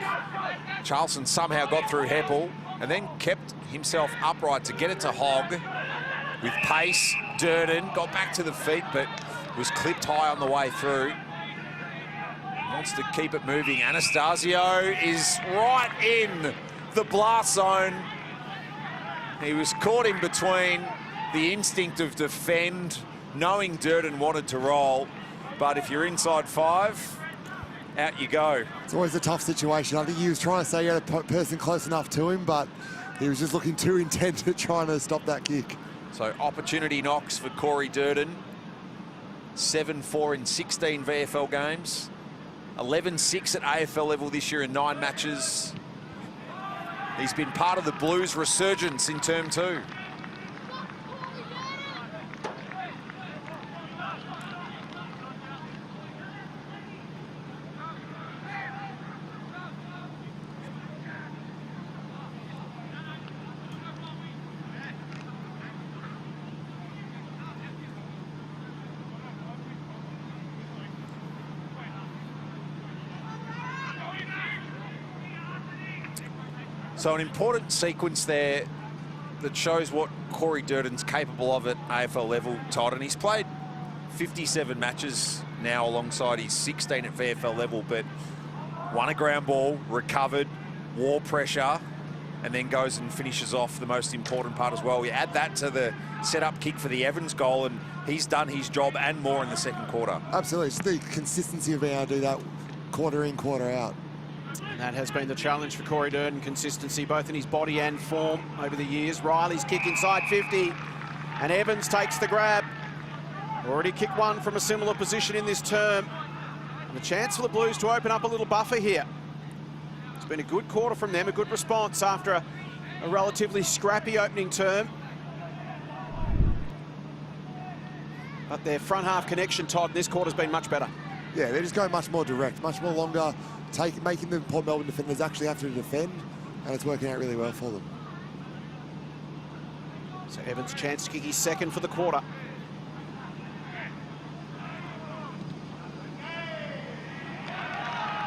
Charlson somehow got through Heppel and then kept himself upright to get it to Hogg. With pace, Durden got back to the feet, but was clipped high on the way through. Wants to keep it moving. Anastasio is right in the blast zone. He was caught in between the instinct of defend, knowing Durden wanted to roll. But if you're inside 5, out you go. It's always a tough situation. I think he was trying to say he had a person close enough to him, but he was just looking too intent at trying to stop that kick. So opportunity knocks for Corey Durden. 7-4 in 16 VFL games. 11-6 at AFL level this year in 9 matches. He's been part of the Blues' resurgence in term 2. So an important sequence there that shows what Corey Durden's capable of at AFL level, Todd. And he's played 57 matches now alongside his 16 at VFL level, but won a ground ball, recovered, wore pressure, and then goes and finishes off the most important part as well. We add that to the set-up kick for the Evans goal, and he's done his job and more in the second quarter. Absolutely. It's the consistency of being able to do that quarter in, quarter out. And that has been the challenge for Corey Durden, consistency both in his body and form over the years. Riley's kick inside 50, and Evans takes the grab. Already kicked one from a similar position in this term. And a chance for the Blues to open up a little buffer here. It's been a good quarter from them, a good response after a relatively scrappy opening term. But their front half connection, Todd, this quarter's been much better. Yeah, they're just going much more direct, much more longer, making the Port Melbourne defenders actually have to defend, and it's working out really well for them. So Evans' chance to kick his second for the quarter.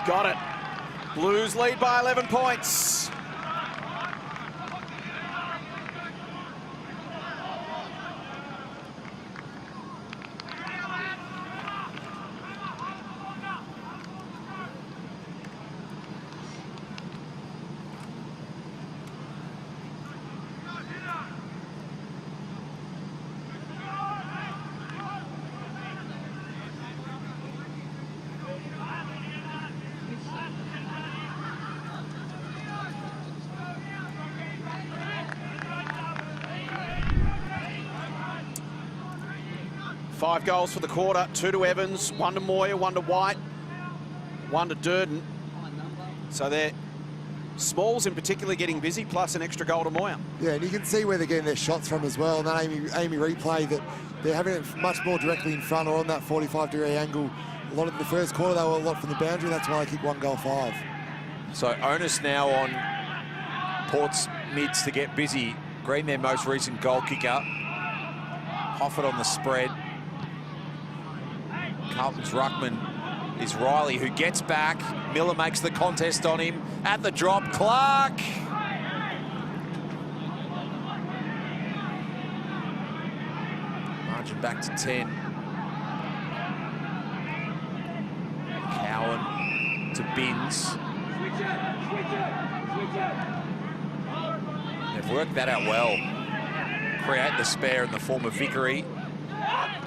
Got it. Blues lead by 11 points. Five goals for the quarter, 2 to Evans, 1 to Moyer, 1 to White, 1 to Durden. So they're Smalls in particular getting busy, plus an extra goal to Moyer. Yeah, and you can see where they're getting their shots from as well. And that Amy replay, that they're having it much more directly in front or on that 45-degree angle. A lot of the first quarter, they were a lot from the boundary. That's why they kick 1 goal 5. So onus now on Port's mids to get busy. Green, their most recent goal kicker. Hofford on the spread. Carlton's ruckman is Riley, who gets back. Miller makes the contest on him. At the drop, Clark. Margin back to 10. Cowan to Binns. They've worked that out well. Create the spare in the form of Vickery.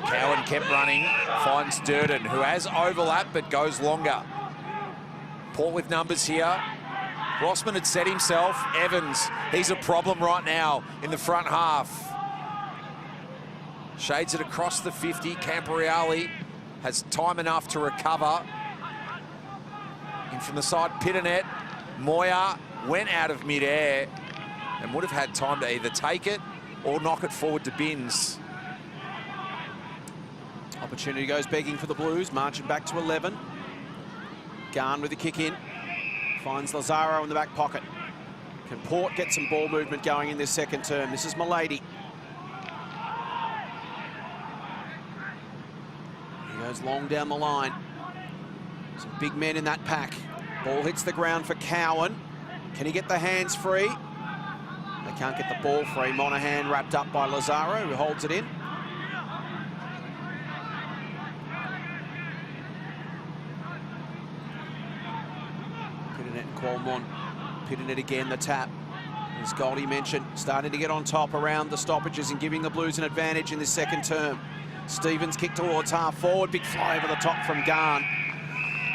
Cowan kept running, finds Durden, who has overlap but goes longer. Port with numbers here. Rossman had set himself. Evans, he's a problem right now in the front half. Shades it across the 50. Camporeale has time enough to recover. In from the side, Pitternet. Moyer went out of mid-air and would have had time to either take it or knock it forward to Binns. Opportunity goes begging for the Blues, marching back to 11. Garn with the kick in, finds Lazaro in the back pocket. Can Port get some ball movement going in this second term? This is Milady. He goes long down the line. Some big men in that pack. Ball hits the ground for Cowan. Can he get the hands free? They can't get the ball free. Monaghan wrapped up by Lazaro, who holds it in. Qualmon, Pitternet again, the tap. As Goldie mentioned, starting to get on top around the stoppages and giving the Blues an advantage in this second term. Stevens kick towards half forward, big fly over the top from Garn.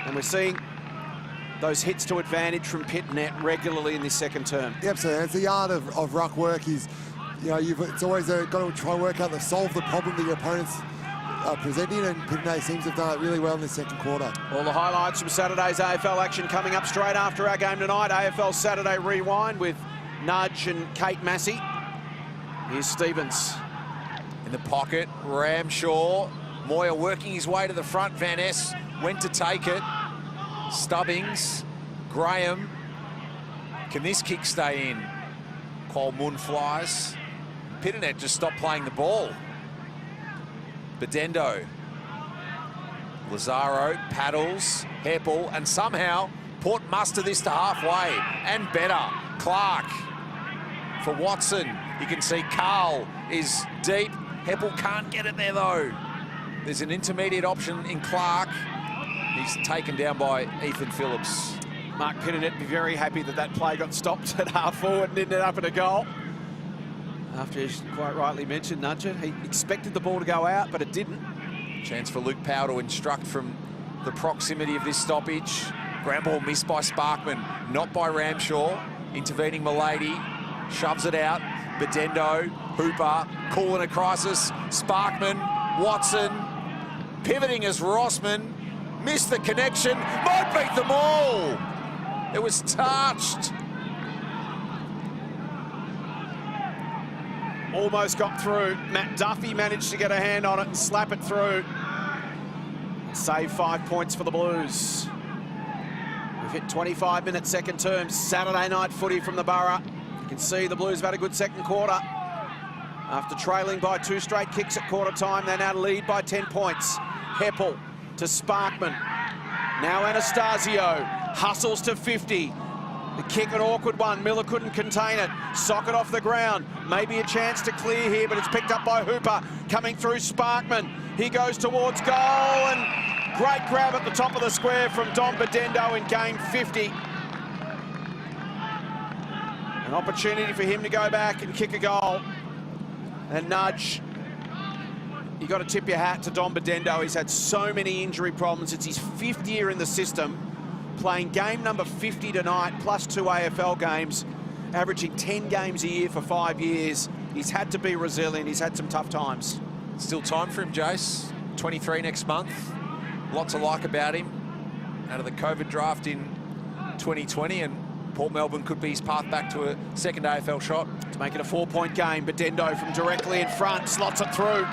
And we're seeing those hits to advantage from Pitternet regularly in this second term. Yeah, absolutely. It's the art of ruck work is, you know, it's always got to try and work out to solve the problem that your opponents are presenting, and Pitternet seems to have done it really well in the second quarter. All the highlights from Saturday's AFL action coming up straight after our game tonight. AFL Saturday Rewind with Nudge and Kate Massey. Here's Stevens. In the pocket, Ramshaw. Moyer working his way to the front. Van Ness went to take it. Stubbings, Graham. Can this kick stay in? Colmoon flies. Pitternet just stopped playing the ball. Bedendo. Lazaro paddles, Heppel, and somehow Port muster this to halfway and better. Clark for Watson. You can see Carl is deep. Heppel can't get it there though. There's an intermediate option in Clark. He's taken down by Ethan Phillips. Mark Pitternet be very happy that that play got stopped at half forward and ended up in a goal. After he's quite rightly mentioned, Nudger, he expected the ball to go out, but it didn't. Chance for Luke Powell to instruct from the proximity of this stoppage. Ground ball missed by Sparkman, not by Ramshaw. Intervening Milady, shoves it out. Bedendo, Hooper, calling a crisis. Sparkman, Watson, pivoting as Rossman. Missed the connection, might beat them all. It was touched. Almost got through. Matt Duffy managed to get a hand on it and slap it through. Save 5 points for the Blues. We've hit 25-minute second terms. Saturday night footy from the Borough. You can see the Blues have had a good second quarter. After trailing by 2 straight kicks at quarter time, they now lead by 10 points. Heppel to Sparkman. Now Anastasio hustles to 50. The kick, an awkward one. Miller couldn't contain it. Socket off the ground. Maybe a chance to clear here, but it's picked up by Hooper. Coming through Sparkman. He goes towards goal, and great grab at the top of the square from Dom Bedendo in game 50. An opportunity for him to go back and kick a goal. And Nudge, you got to tip your hat to Dom Bedendo. He's had so many injury problems. It's his 5th year in the system, playing game number 50 tonight, plus 2 AFL games, averaging 10 games a year for 5 years. He's had to be resilient. He's had some tough times. Still time for him, Jace. 23 next month. Lots to like about him. Out of the COVID draft in 2020, and Port Melbourne could be his path back to a second AFL shot. To make it a 4-point game, Bedendo from directly in front slots it through.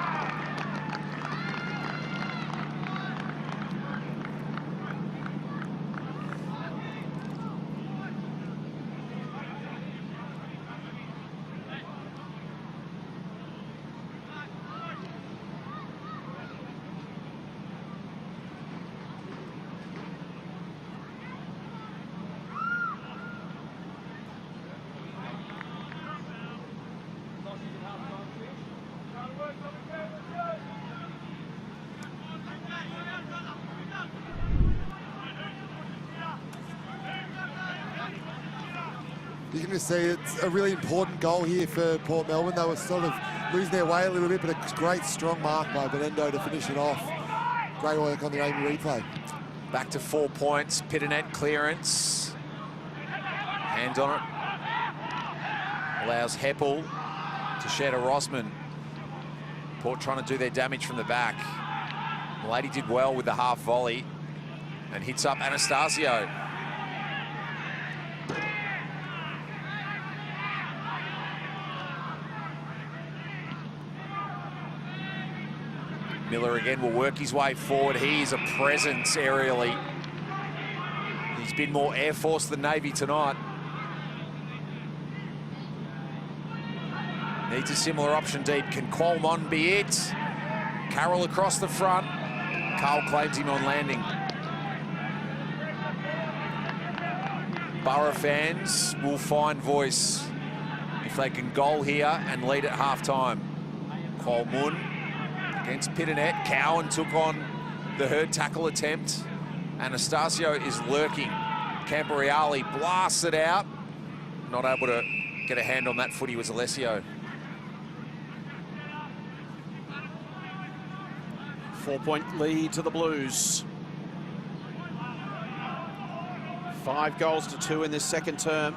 You can just see it's a really important goal here for Port Melbourne. They were sort of losing their way a little bit, but a great strong mark by Bedendo to finish it off. Great work on the Amy replay. Back to 4 points. Pitternet clearance. Hand on it. Allows Heppel to share to Rossman. Port trying to do their damage from the back. Milady did well with the half volley and hits up Anastasio. Miller again will work his way forward. He's a presence aerially. He's been more Air Force than Navy tonight. Needs a similar option deep. Can Coleman be it? Carroll across the front. Carl claims him on landing. Borough fans will find voice if they can goal here and lead at half-time. Coleman against Pitternet. Cowan took on the herd tackle attempt. Anastasio is lurking. Camporeale blasts it out. Not able to get a hand on that footy was Alessio. 4-point lead to the Blues. 5 goals to 2 in this second term.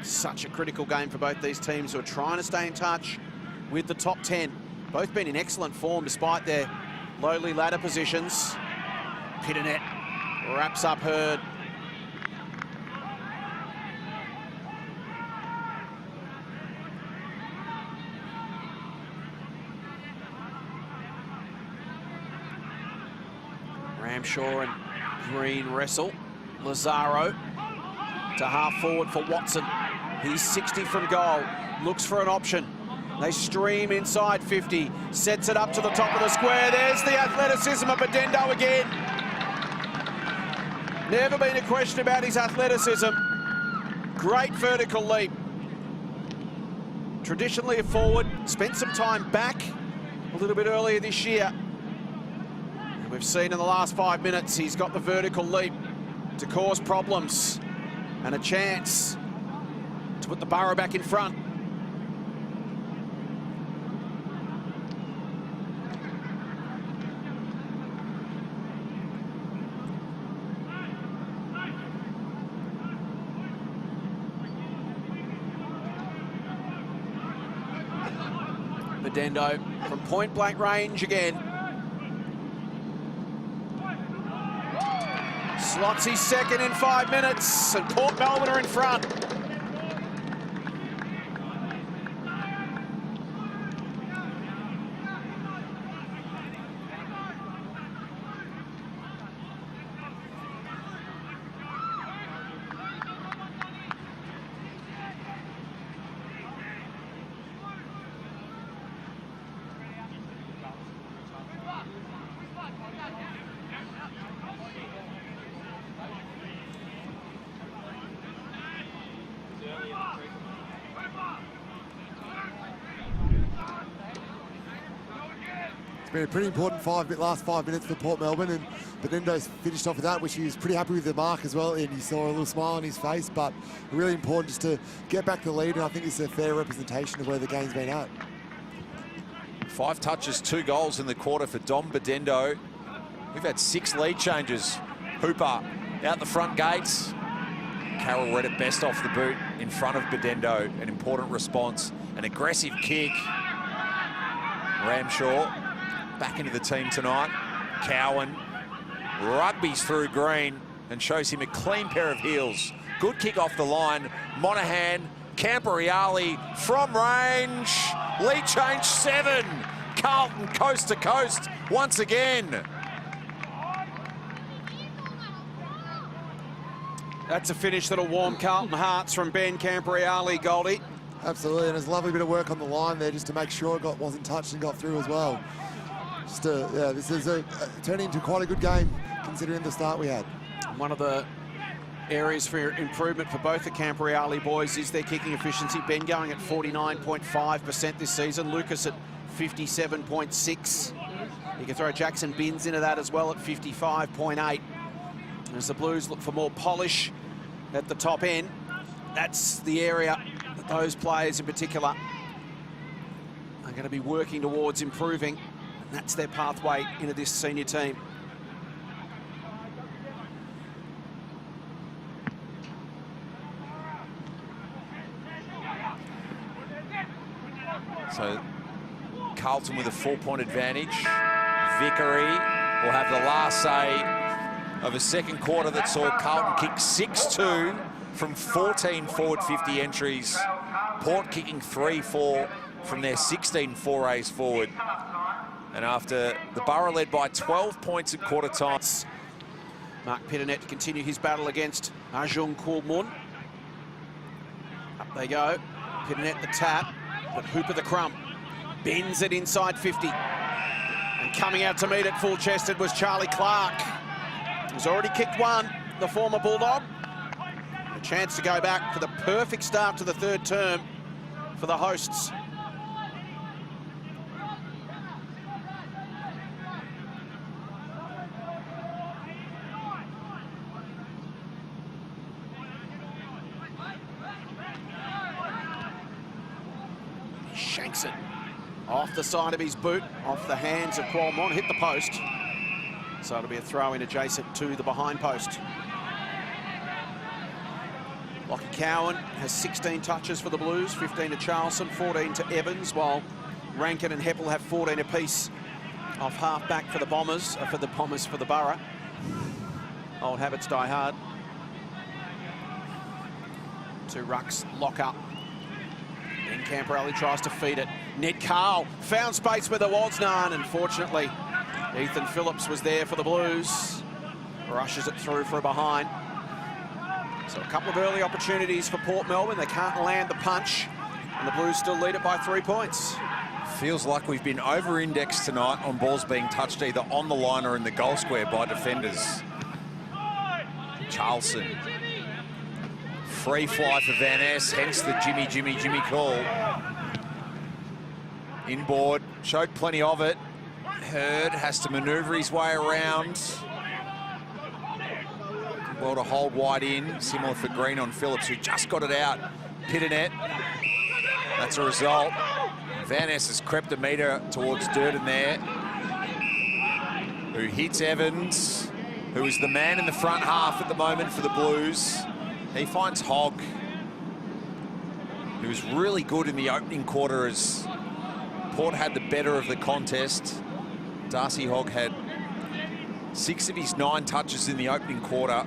Such a critical game for both these teams who are trying to stay in touch with the top 10. Both been in excellent form despite their lowly ladder positions. Pitternet wraps up Hurd. Ramshaw and Green wrestle. Lazaro to half forward for Watson. He's 60 from goal, looks for an option. They stream inside 50, sets it up to the top of the square. There's the athleticism of Bedendo again. Never been a question about his athleticism. Great vertical leap. Traditionally a forward, spent some time back a little bit earlier this year. And we've seen in the last 5 minutes, he's got the vertical leap. to cause problems and a chance to put the Borough back in front. Bedendo from point-blank range again. Slots his second in 5 minutes, and Port Melbourne are in front. Been a pretty important last 5 minutes for Port Melbourne, and Bedendo's finished off with that, which he was pretty happy with the mark as well, and you saw a little smile on his face, but really important just to get back the lead, and I think it's a fair representation of where the game's been at. 5 touches, 2 goals in the quarter for Dom Bedendo. We've had 6 lead changes. Hooper out the front gates. Carroll read it best off the boot in front of Bedendo. An important response, an aggressive kick. Ramshaw back into the team tonight. Cowan rugby's through Green and shows him a clean pair of heels. Good kick off the line. Monahan, Camporeale from range. Lead change 7. Carlton coast to coast once again. That's a finish that'll warm Carlton hearts from Ben Camporeale, Goldie. Absolutely, and there's a lovely bit of work on the line there just to make sure it wasn't touched and got through as well. Yeah, this is turning into quite a good game considering the start we had. One of the areas for improvement for both the Camporeale boys is their kicking efficiency. Ben going at 49.5% this season. Lucas at 57.6. You can throw Jackson Binns into that as well at 55.8. As the Blues look for more polish at the top end, that's the area that those players in particular are going to be working towards improving. And that's their pathway into this senior team. So Carlton with a 4-point advantage. Vickery will have the last say of a second quarter that saw Carlton kick 6-2 from 14 forward 50 entries. Port kicking 3-4 from their 16 forays forward. And after the Borough led by 12 points at quarter time. Mark Pitternet to continue his battle against Ajung Kulmun. Up they go. Pitternet the tap, but Hooper the crump. Bends it inside 50. And coming out to meet it full-chested was Charlie Clark. He's already kicked one, the former Bulldog. A chance to go back for the perfect start to the third term for the hosts. He shanks it off the side of his boot, off the hands of Qualmon, hit the post. So it'll be a throw-in adjacent to the behind post. Lockie Cowan has 16 touches for the Blues, 15 to Charleston, 14 to Evans, while Rankin and Heppel have 14 apiece off half-back for the Bombers, for the Borough. Old habits die hard. 2 rucks lock up. Then Camporeale tries to feed it. Ned Carl found space where there was none, and fortunately, Ethan Phillips was there for the Blues. Rushes it through for a behind. So a couple of early opportunities for Port Melbourne. They can't land the punch, and the Blues still lead it by 3 points. Feels like we've been over-indexed tonight on balls being touched either on the line or in the goal square by defenders. Charleston. Free fly for Van Ness, hence the Jimmy call. Inboard, showed plenty of it. Hurd has to manoeuvre his way around. well to hold wide in, similar for Green on Phillips, who just got it out. Pitternet, that's a result. Van Ness has crept a metre towards Durden there, who hits Evans, who is the man in the front half at the moment for the Blues. He finds Hogg, who was really good in the opening quarter as Port had the better of the contest. Darcy Hogg had 6 of his 9 touches in the opening quarter.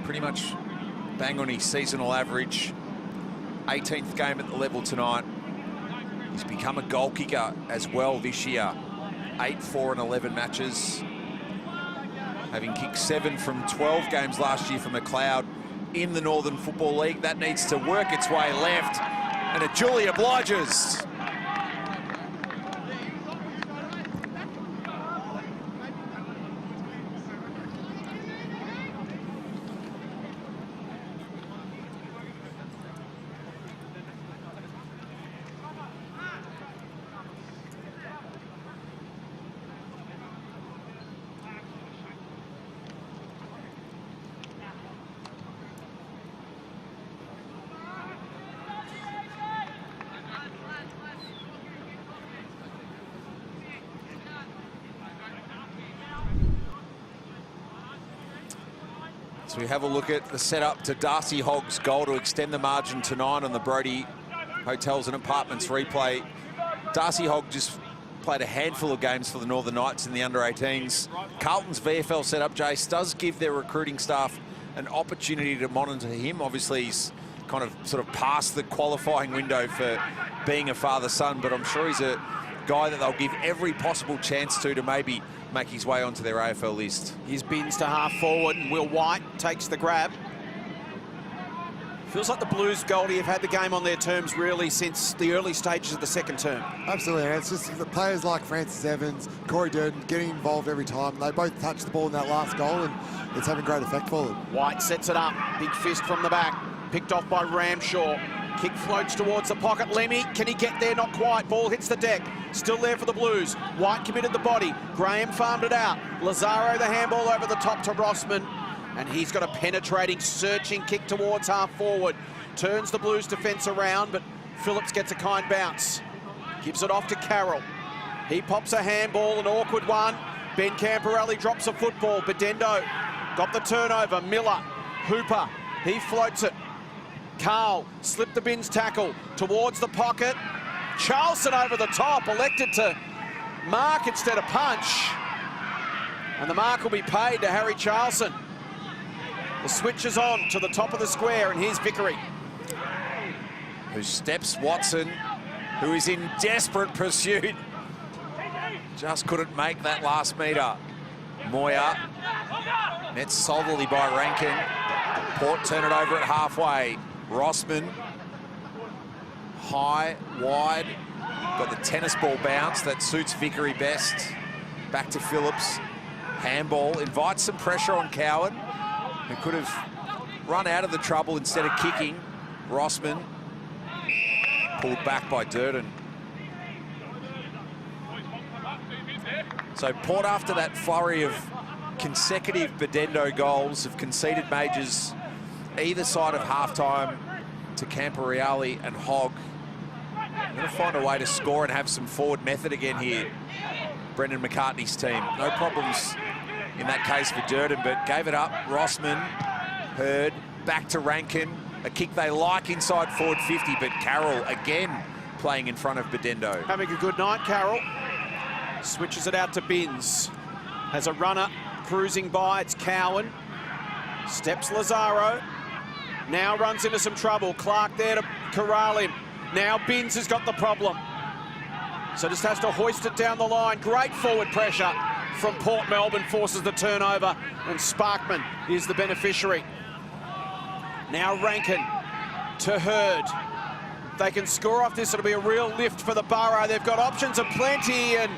Pretty much bang on his seasonal average. 18th game at the level tonight. He's become a goal kicker as well this year. 8, 4 and 11 matches. Having kicked 7 from 12 games last year for McLeod in the Northern Football League. That needs to work its way left. And a Julie obliges. So we have a look at the setup to Darcy Hogg's goal to extend the margin to 9 on the Brody Hotels and Apartments replay. Darcy Hogg just played a handful of games for the Northern Knights in the under-18s. Carlton's VFL setup, Jace, does give their recruiting staff an opportunity to monitor him. Obviously, he's kind of sort of past the qualifying window for being a father-son, but I'm sure he's a guy that they'll give every possible chance to maybe make his way onto their AFL list. Here's Binns to half forward, and Will White takes the grab. Feels like the Blues, Goldie, have had the game on their terms really since the early stages of the second term. Absolutely, and it's just the players like Francis Evans, Corey Durden getting involved every time. They both touched the ball in that last goal, and it's having great effect for them. White sets it up, big fist from the back, picked off by Ramshaw. Kick floats towards the pocket. Lemmy, can he get there? Not quite. Ball hits the deck. Still there for the Blues. White committed the body. Graham farmed it out. Lazaro the handball over the top to Rossman. And he's got a penetrating, searching kick towards half forward. Turns the Blues defence around, but Phillips gets a kind bounce. Gives it off to Carroll. He pops a handball, an awkward one. Ben Camporelli drops a football. Bedendo got the turnover. Miller, Hooper, he floats it. Carl slipped the Binns tackle towards the pocket. Charlson over the top, elected to mark instead of punch. And the mark will be paid to Harry Charlson. The switch is on to the top of the square, and here's Vickery. Who steps Watson, who is in desperate pursuit. Just couldn't make that last metre. Moya, met solidly by Rankin. Port turn it over at halfway. Rossman, high, wide, got the tennis ball bounce that suits Vickery best. Back to Phillips, handball, invites some pressure on Cowan, who could have run out of the trouble instead of kicking. Rossman, pulled back by Durden. So Port, after that flurry of consecutive Bedendo goals, have conceded majors either side of halftime to Camporelli and Hogg. They're going to find a way to score and have some forward method again here. Brendan McCartney's team. No problems in that case for Durden, but gave it up. Rossman, Hurd, back to Rankin. A kick they like inside forward 50, but Carroll again playing in front of Bedendo. Having a good night, Carroll. Switches it out to Binns. Has a runner cruising by, it's Cowan. Steps Lazaro. Now runs into some trouble. Clark there to corral him. Now Binns has got the problem. So just has to hoist it down the line. Great forward pressure from Port Melbourne, forces the turnover, and Sparkman is the beneficiary. Now Rankin to Hurd. They can score off this. It'll be a real lift for the Borough. They've got options aplenty, and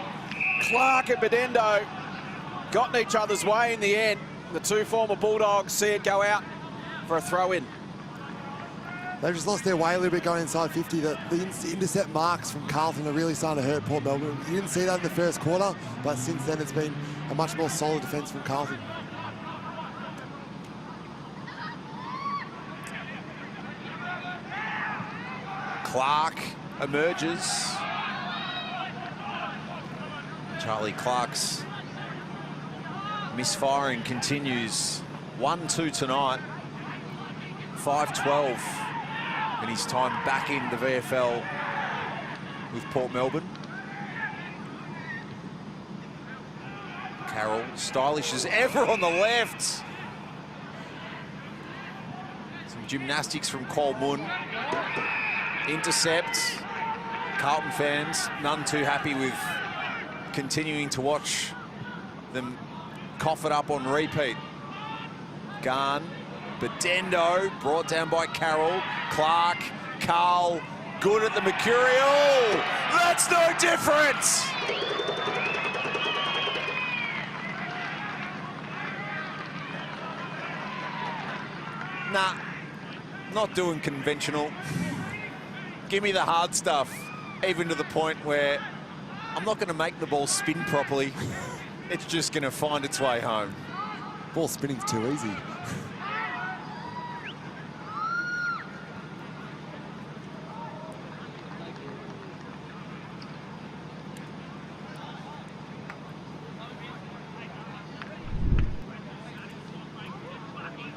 Clark and Bedendo got in each other's way in the end. The two former Bulldogs see it go out for a throw-in. They've just lost their way a little bit going inside 50. The intercept marks from Carlton are really starting to hurt Port Melbourne. You didn't see that in the first quarter, but since then it's been a much more solid defence from Carlton. Clark emerges. Charlie Clark's misfiring continues. 1-2 tonight. 5-12 in his time back in the VFL with Port Melbourne. Carroll, stylish as ever on the left. Some gymnastics from Cole Mun. Intercept. Carlton fans, none too happy with continuing to watch them cough it up on repeat. Garn, Bedendo, brought down by Carroll. Clark, Carl, good at the Mercurial. That's no difference. Nah, not doing conventional. Give me the hard stuff, even to the point where I'm not going to make the ball spin properly. It's just going to find its way home. Ball spinning's too easy.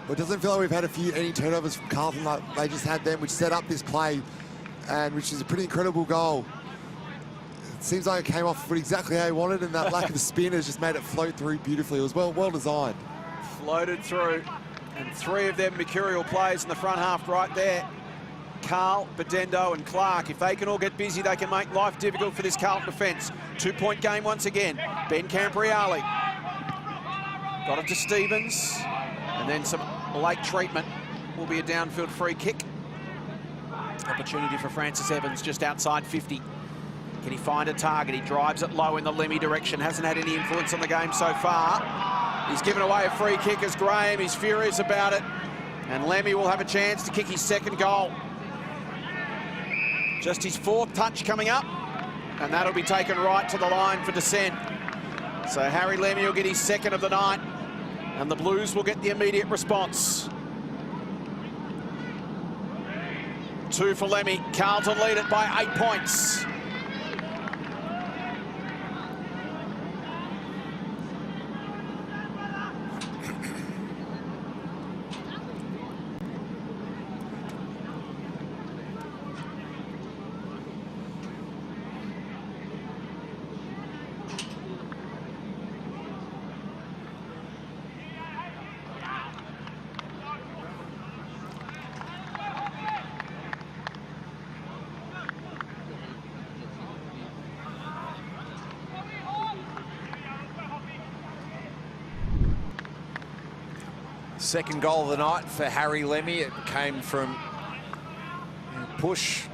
Well, it doesn't feel like we've had any turnovers from Carlton like they just had them, which set up this play, and which is a pretty incredible goal. It seems like it came off exactly how he wanted, and that lack of spin has just made it float through beautifully. It was well designed. Floated through, and three of them mercurial plays in the front half right there. Carl, Bedendo and Clark, if they can all get busy, they can make life difficult for this Carlton defence. 2-point game once again. Ben Campriali got it to Stevens, and then some late treatment. Will be a downfield free kick. Opportunity for Francis Evans just outside 50. Can he find a target? He drives it low in the Lemmy direction. Hasn't had any influence on the game so far. He's given away a free kick as Graham. He's furious about it. And Lemmy will have a chance to kick his second goal. Just his fourth touch coming up. And that'll be taken right to the line for dissent. So Harry Lemmy will get his second of the night. And the Blues will get the immediate response. 2 for Lemmy. Carlton lead it by 8 points. Second goal of the night for Harry Lemmy. It came from a push,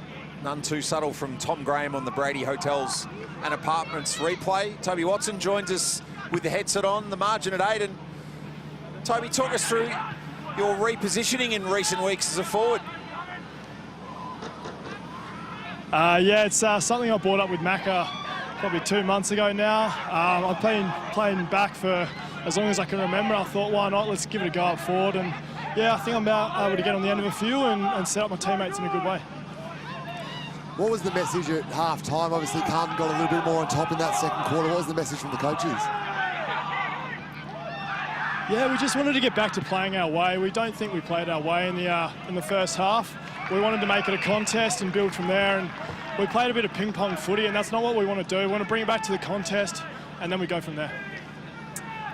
none too subtle, from Tom Graham on the Brady Hotels and Apartments replay. Toby Watson joins us with the headset on, the margin at 8. And Toby, talk us through your repositioning in recent weeks as a forward. Yeah, it's something I brought up with Macca probably 2 months ago now. I've been playing back for as long as I can remember. I thought, why not? Let's give it a go up forward. And yeah, I think I'm about able to get on the end of a few and set up my teammates in a good way. What was the message at half-time? Obviously, Carlton got a little bit more on top in that second quarter. What was the message from the coaches? Yeah, we just wanted to get back to playing our way. We don't think we played our way in the first half. We wanted to make it a contest and build from there. And we played a bit of ping-pong footy, and that's not what we want to do. We want to bring it back to the contest, and then we go from there.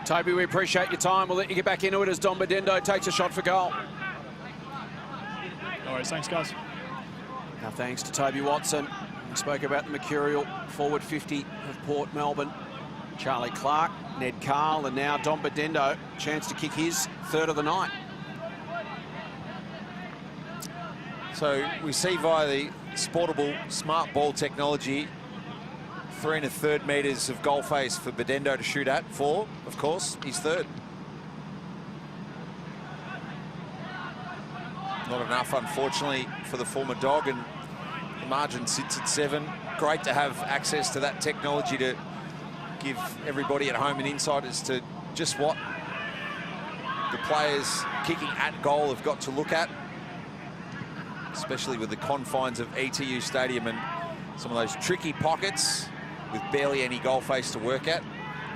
Toby, we appreciate your time. We'll let you get back into it as Dom Bedendo takes a shot for goal. No worries, thanks, guys. Now, thanks to Toby Watson. We spoke about the mercurial forward 50 of Port Melbourne. Charlie Clark, Ned Carl, and now Dom Bedendo. Chance to kick his third of the night. So we see via the Sportable smart ball technology, 3 1/3 metres of goal face for Bedendo to shoot at. 4, of course, he's third. Not enough, unfortunately, for the former Dog, and the margin sits at 7. Great to have access to that technology to give everybody at home an insight as to just what the players kicking at goal have got to look at. especially with the confines of ETU Stadium and some of those tricky pockets with barely any goal face to work at.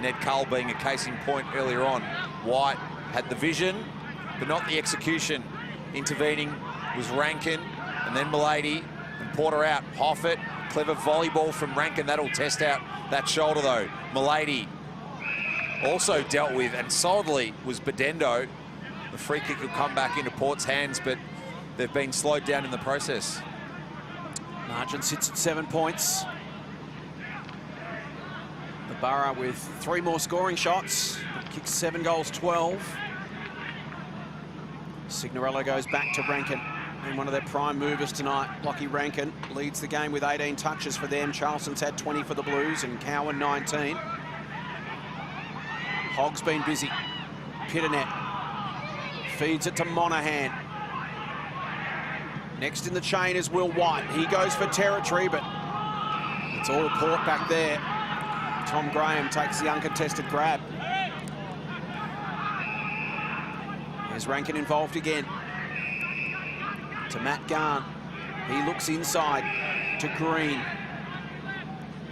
Ned Cull being a case in point earlier on. White had the vision, but not the execution. Intervening was Rankin, and then Milady, and Porter out. Hoffett, clever volleyball from Rankin. That'll test out that shoulder, though. Milady also dealt with, and solidly, was Bedendo. The free kick will come back into Port's hands, but they've been slowed down in the process. Margin sits at 7 points. The Borough with 3 more scoring shots. Kicks 7 goals, 12. Signorello goes back to Rankin, and one of their prime movers tonight, Lockie Rankin, leads the game with 18 touches for them. Charleston's had 20 for the Blues, and Cowan 19. Hogg's been busy. Pitternet feeds it to Monahan. Next in the chain is Will White. He goes for territory, but it's all Port back there. Tom Graham takes the uncontested grab. There's Rankin involved again. To Matt Garn. He looks inside to Green.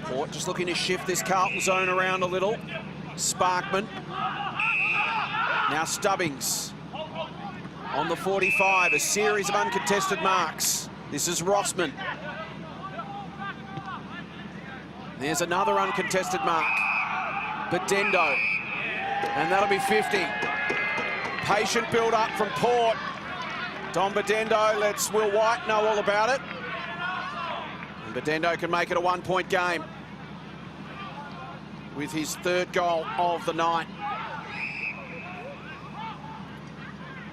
Port just looking to shift this Carlton zone around a little. Sparkman. Now Stubbings. On the 45, a series of uncontested marks. This is Rossman. There's another uncontested mark. Bedendo. And that'll be 50. Patient build-up from Port. Dom Bedendo lets Will White know all about it. And Bedendo can make it a 1-point game with his 3rd goal of the night.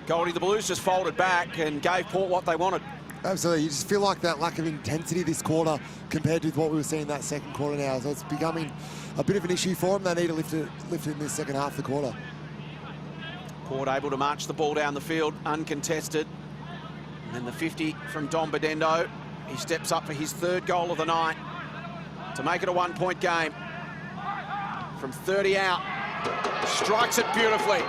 Goldie, the Blues just folded back and gave Port what they wanted. Absolutely. You just feel like that lack of intensity this quarter compared with what we were seeing in that second quarter now. So it's becoming a bit of an issue for them. They need to lift it in this second half of the quarter. Port able to march the ball down the field, uncontested. And then the 50 from Dom Bedendo. He steps up for his 3rd goal of the night to make it a 1-point game. From 30 out, strikes it beautifully.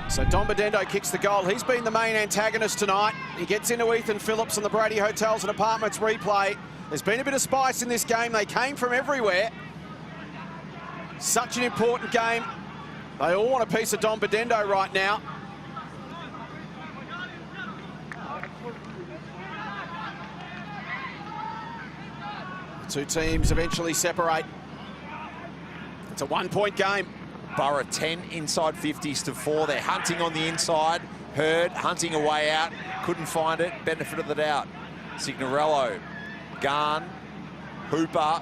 So Dom Bedendo kicks the goal. He's been the main antagonist tonight. He gets into Ethan Phillips on the Brady Hotels and Apartments replay. There's been a bit of spice in this game. They came from everywhere. Such an important game. They all want a piece of Dom Bedendo right now. The 2 teams eventually separate. It's a 1-point game. Borough 10 inside 50s to 4. They're hunting on the inside. Hurd hunting a way out. Couldn't find it. Benefit of the doubt. Signorello. Garn. Hooper.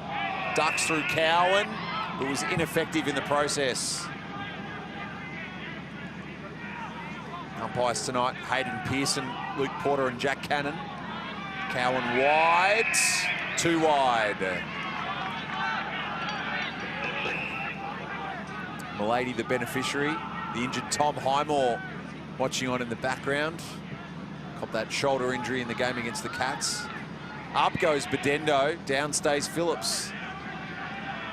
Ducks through Cowan, but was ineffective in the process. Umpires tonight, Hayden Pearson, Luke Porter and Jack Cannon. Cowan wide. 2 wide. Milady, the beneficiary. The injured Tom Highmore watching on in the background. Caught that shoulder injury in the game against the Cats. Up goes Bedendo, down stays Phillips.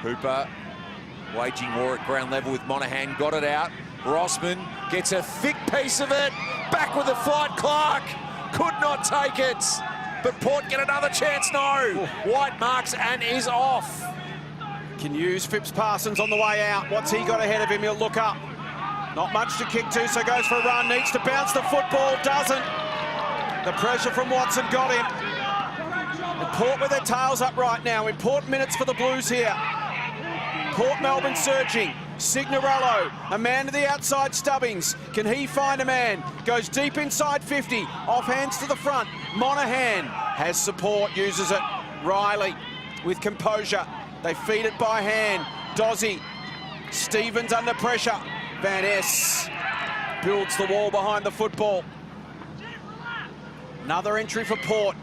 Hooper waging war at ground level with Monahan, got it out. Rossman gets a thick piece of it. Back with the flight, Clark. Could not take it. But Port get another chance, no. White marks and is off. Can use Phipps Parsons on the way out. What's he got ahead of him? He'll look up. Not much to kick to, so goes for a run. Needs to bounce the football, doesn't. The pressure from Watson got him. And Port with their tails up right now. Important minutes for the Blues here. Port Melbourne surging. Signorello, a man to the outside, Stubbings. Can he find a man? Goes deep inside 50. Off hands to the front. Monahan has support, uses it. Riley with composure. They feed it by hand. Dozzy. Stevens under pressure. Van Ness builds the wall behind the football. Another entry for Port.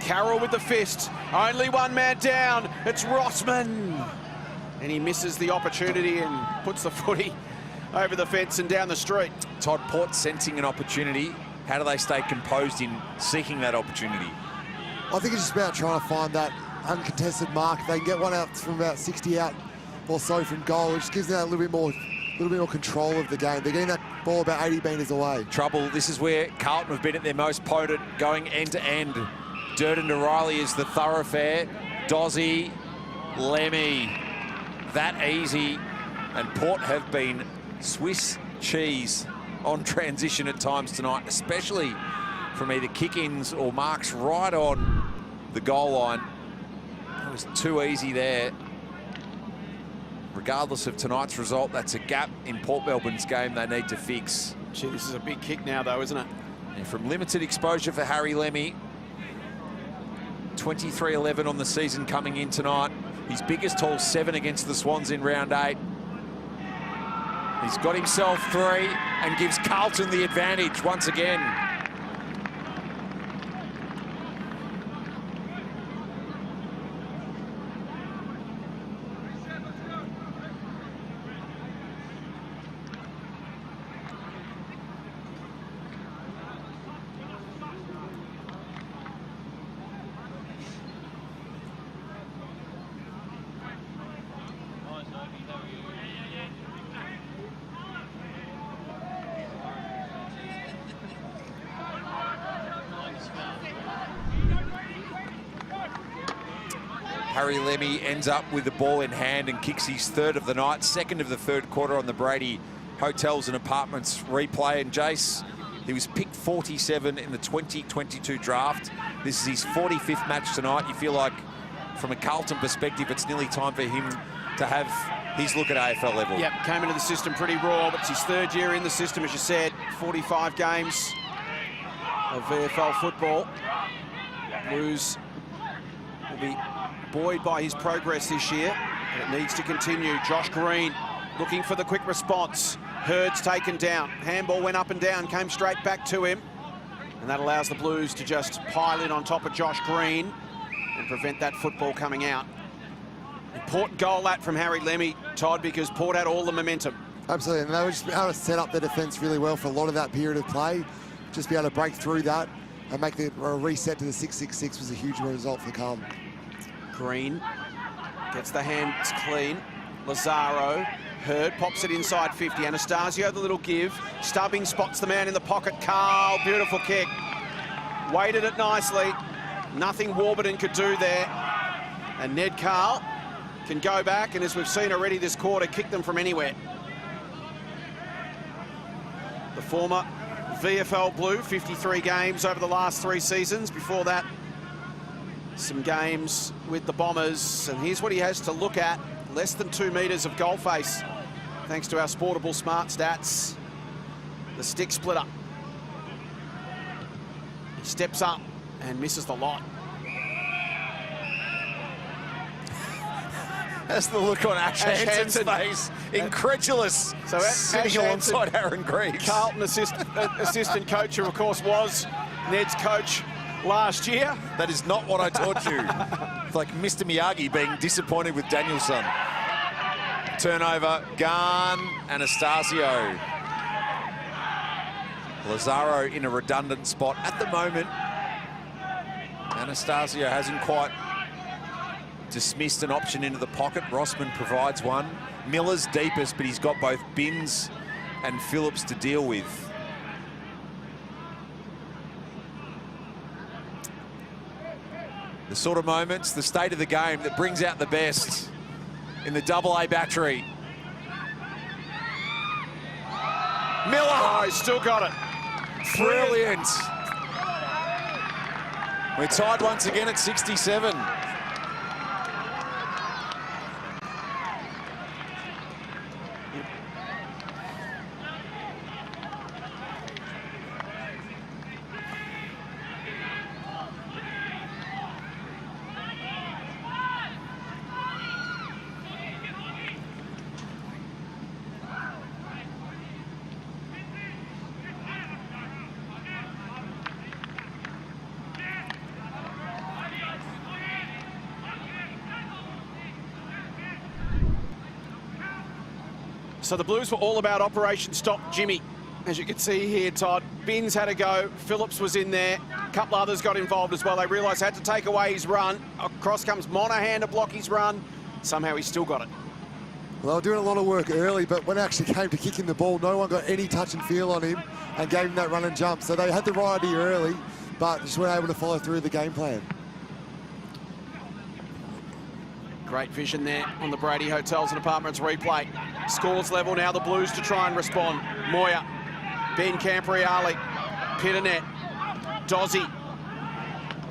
Carroll with the fist. Only one man down. It's Rossman. And he misses the opportunity and puts the footy over the fence and down the street. Todd, Port sensing an opportunity. How do they stay composed in seeking that opportunity? I think it's just about trying to find that uncontested mark. If they can get one out from about 60 out or so from goal, it just gives them a little bit more control of the game. They're getting that ball about 80 metres away. Trouble, this is where Carlton have been at their most potent, going end to end. Durden to Riley is the thoroughfare. Dozzy, Lemmy, that easy. And Port have been Swiss cheese on transition at times tonight, especially from either kick-ins or marks right on the goal line. That was too easy there. Regardless of tonight's result, that's a gap in Port Melbourne's game they need to fix. Gee, this is a big kick now, though, isn't it? And from limited exposure for Harry Lemmy, 23-11 on the season coming in tonight. His biggest haul 7 against the Swans in round 8. He's got himself 3 and gives Carlton the advantage once again. Harry Lemmy ends up with the ball in hand and kicks his 3rd of the night, 2nd of the 3rd quarter on the Brady Hotels and Apartments replay. And Jace, he was picked 47 in the 2022 draft. This is his 45th match tonight. You feel like, from a Carlton perspective, it's nearly time for him to have his look at AFL level. Yep, came into the system pretty raw, but it's his 3rd year in the system, as you said. 45 games of VFL football. Blues will be buoyed by his progress this year, but it needs to continue. Josh Green looking for the quick response. Hurd's taken down. Handball went up and down, came straight back to him. And that allows the Blues to just pile in on top of Josh Green and prevent that football coming out. Important goal that from Harry Lemmy, Todd, because Port had all the momentum. Absolutely, and they were just able to set up their defence really well for a lot of that period of play. Just be able to break through that and make the reset to the 6-6-6 was a huge result for Carlton. Green gets the hands clean. Lazaro, Hurd pops it inside 50. Anastasio, the little give. Stubbing spots the man in the pocket. Carl, beautiful kick. Weighted it nicely. Nothing Warburton could do there. And Ned Carl can go back, and as we've seen already this quarter, kick them from anywhere. The former VFL Blue, 53 games over the last 3 seasons. Before that, some games with the Bombers, and here's what he has to look at. Less than 2 metres of goal face, thanks to our Sportable Smart Stats. The stick splitter. He steps up and misses the lot. That's the look on Ash Hansen's face. Incredulous, So sitting alongside Aaron Greaves. Carlton assistant coach, who of course was Ned's coach last year. That is not what I taught you. It's like Mr. Miyagi being disappointed with Danielson. Turnover, Garn, Anastasio. Lazaro in a redundant spot. At the moment, Anastasio hasn't quite dismissed an option into the pocket. Rossman provides one. Miller's deepest, but he's got both Binns and Phillips to deal with. The sort of moments, the state of the game that brings out the best in the AA battery. Miller! Oh, he's still got it. Brilliant. We're tied once again at 67. So the Blues were all about Operation Stop Jimmy. As you can see here, Todd, Binns had a go, Phillips was in there, a couple others got involved as well. They realised they had to take away his run. Across comes Monahan to block his run. Somehow he still got it. Well, they were doing a lot of work early, but when it actually came to kicking the ball, no one got any touch and feel on him and gave him that run and jump. So they had the right idea early, but just weren't able to follow through the game plan. Great vision there on the Brady Hotels and Apartments replay. Scores level now, the Blues to try and respond. Moya, Ben Campriali, Pitternet, Dozzy.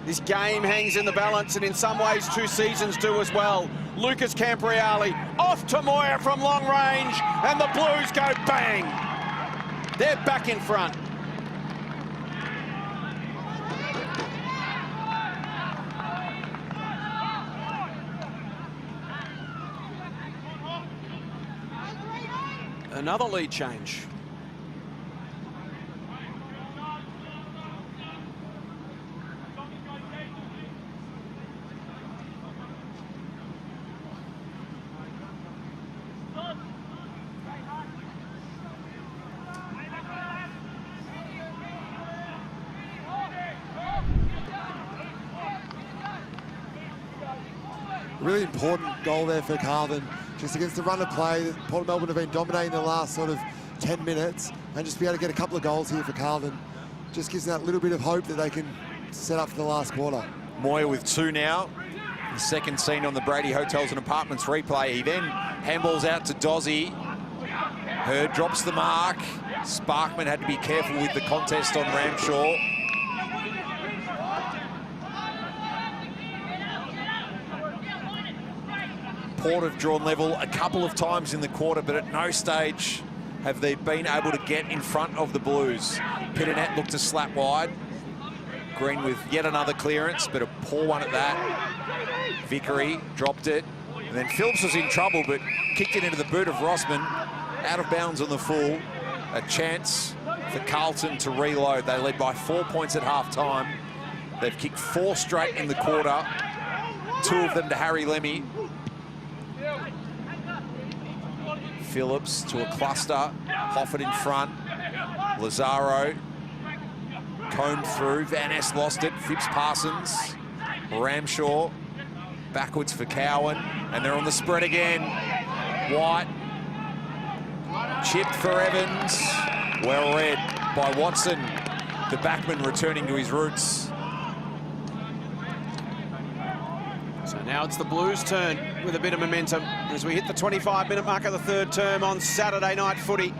This game hangs in the balance, and in some ways 2 seasons do as well. Lucas Campriali off to Moya from long range, and the Blues go bang. They're back in front. Another lead change. Really important goal there for Carlton, just against the run of play that Port Melbourne have been dominating the last sort of 10 minutes, and just be able to get a couple of goals here for Carlton just gives that little bit of hope that they can set up for the last quarter. Moya with 2 now. The second seen on the Brady Hotels and Apartments replay. He then handballs out to Dozzy. Hurd drops the mark. Sparkman had to be careful with the contest on Ramshaw. Port have drawn level a couple of times in the quarter, but at no stage have they been able to get in front of the Blues. Pitternet looked to slap wide. Green with yet another clearance, but a poor one at that. Vickery dropped it. And then Phillips was in trouble, but kicked it into the boot of Rossman. Out of bounds on the full. A chance for Carlton to reload. They led by 4 points at half-time. They've kicked 4 straight in the quarter. 2 of them to Harry Lemmy. Phillips to a cluster. Hofford in front. Lazaro combed through. Van Ness lost it. Phipps Parsons. Ramshaw backwards for Cowan. And they're on the spread again. White. Chipped for Evans. Well read by Watson. The backman returning to his roots. So now it's the Blues' turn with a bit of momentum as we hit the 25-minute mark of the third term on Saturday night footy.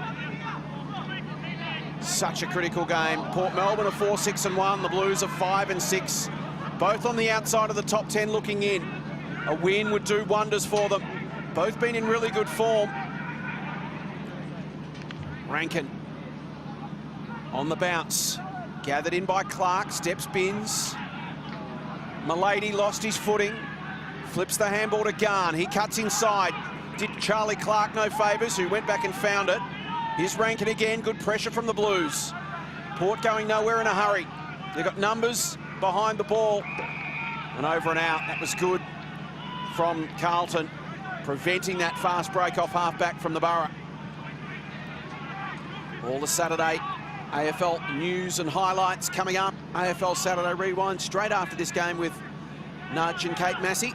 Such a critical game. Port Melbourne are 4-6-1. The Blues are 5-6. Both on the outside of the top 10 looking in. A win would do wonders for them. Both been in really good form. Rankin on the bounce. Gathered in by Clark. Steps Binns. Malady lost his footing. Flips the handball to Garn. He cuts inside. Did Charlie Clark no favours, who went back and found it. Here's Rankin again. Good pressure from the Blues. Port going nowhere in a hurry. They've got numbers behind the ball. And over and out. That was good from Carlton, preventing that fast break off half-back from the Borough. All the Saturday AFL news and highlights coming up. AFL Saturday Rewind straight after this game with Nudge and Kate Massey.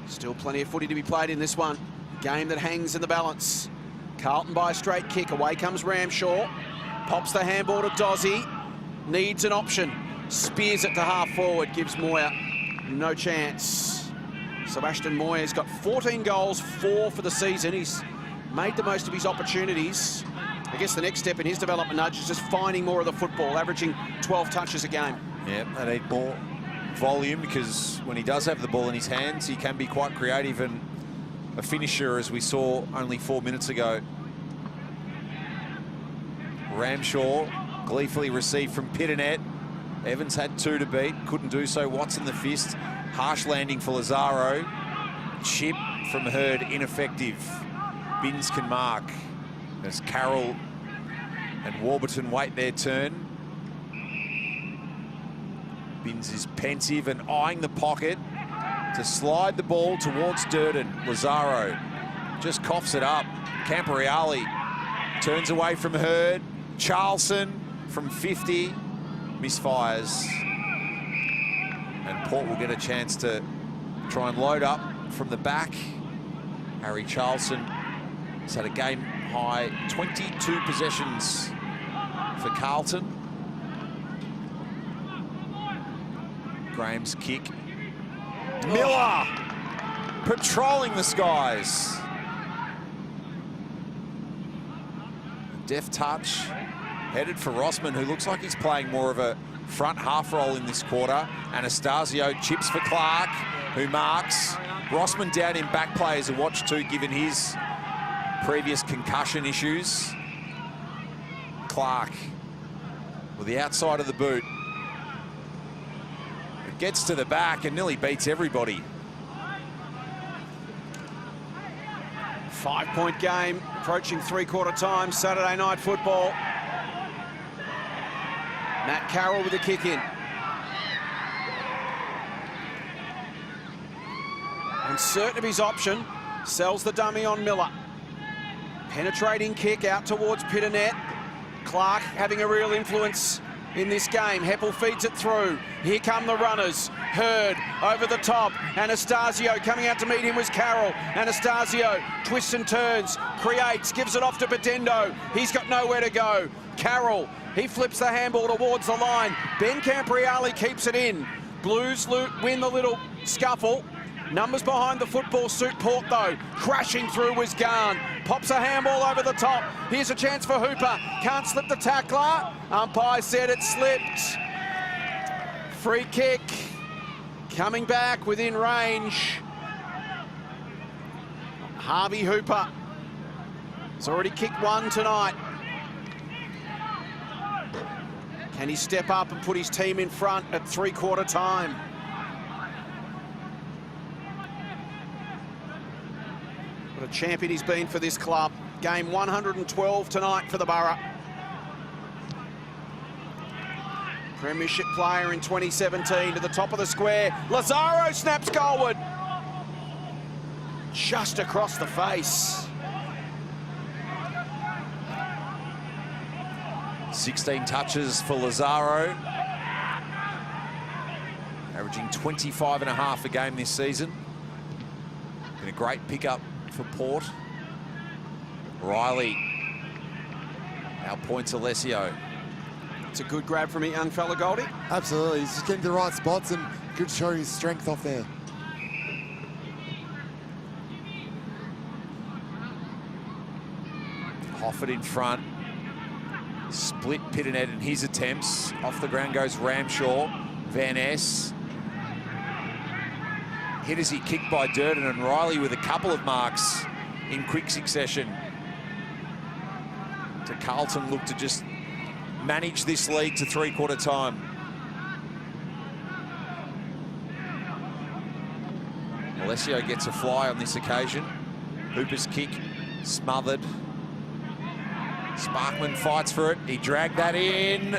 Still plenty of footy to be played in this one. Game that hangs in the balance. Carlton by a straight kick. Away comes Ramshaw. Pops the handball to Dozzy. Needs an option. Spears it to half forward. Gives Moya no chance. So Ashton Moya's got 14 goals, 4 for the season. He's made the most of his opportunities. I guess the next step in his development, Nudge, is just finding more of the football, averaging 12 touches a game. Yeah, they need more volume, because when he does have the ball in his hands, he can be quite creative and a finisher, as we saw only 4 minutes ago. Ramshaw gleefully received from Pitternet. Evans had 2 to beat, couldn't do so. Watson the fist. Harsh landing for Lazaro. Chip from Hurd, ineffective. Binns can mark as Carroll and Warburton wait their turn. Binns is pensive and eyeing the pocket to slide the ball towards Durden. Lazaro just coughs it up. Camporeale turns away from Hurd. Charlton from 50 misfires. And Port will get a chance to try and load up from the back. Harry Charlton has had a game-high 22 possessions for Carlton. Graham's kick. Miller patrolling the skies. Deft touch, headed for Rossman, who looks like he's playing more of a front half role in this quarter. Anastasio chips for Clark, who marks. Rossman down in back play as a watch too, given his previous concussion issues. Clark with the outside of the boot. It gets to the back and nearly beats everybody. 5-point game, approaching three-quarter time, Saturday night football. Matt Carroll with a kick in. Uncertain of his option, sells the dummy on Miller. Penetrating kick out towards Pitternet. Clark having a real influence in this game. Heppel feeds it through. Here come the runners. Hurd over the top. Anastasio coming out to meet him was Carroll. Anastasio twists and turns, creates, gives it off to Bedendo. He's got nowhere to go. Carroll, he flips the handball towards the line. Ben Camporeale keeps it in. Blues win the little scuffle. Numbers behind the football suit. Port, though, crashing through was Garn. Pops a handball over the top. Here's a chance for Hooper. Can't slip the tackler. Umpire said it slipped. Free kick. Coming back within range. Harvey Hooper has already kicked one tonight. Can he step up and put his team in front at three-quarter time? What a champion he's been for this club. Game 112 tonight for the Borough. Premiership player in 2017 to the top of the square. Lazaro snaps goalward. Just across the face. 16 touches for Lazaro. Averaging 25.5 a game this season. Been a great pickup for Port. Riley now points Alessio. It's a good grab from a young fella, Goldie. Absolutely, he's just getting to the right spots and good showing his strength off there. Hofford in front. Split Pitternet in his attempts. Off the ground goes Ramshaw. Van Ness. Hit as he kicked by Durden, and Riley with a couple of marks in quick succession. To Carlton look to just manage this lead to three-quarter time. Alessio gets a fly on this occasion. Hooper's kick smothered. Sparkman fights for it. He dragged that in.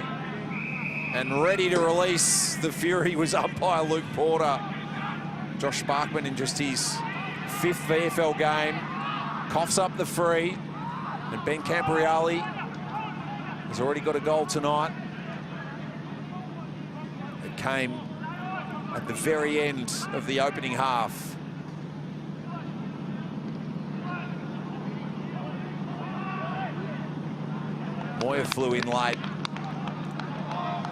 And ready to release the fury was umpire Luke Porter. Josh Sparkman in just his 5th VFL game. Coughs up the free. And Ben Camporeale has already got a goal tonight. It came at the very end of the opening half. Moyer flew in late.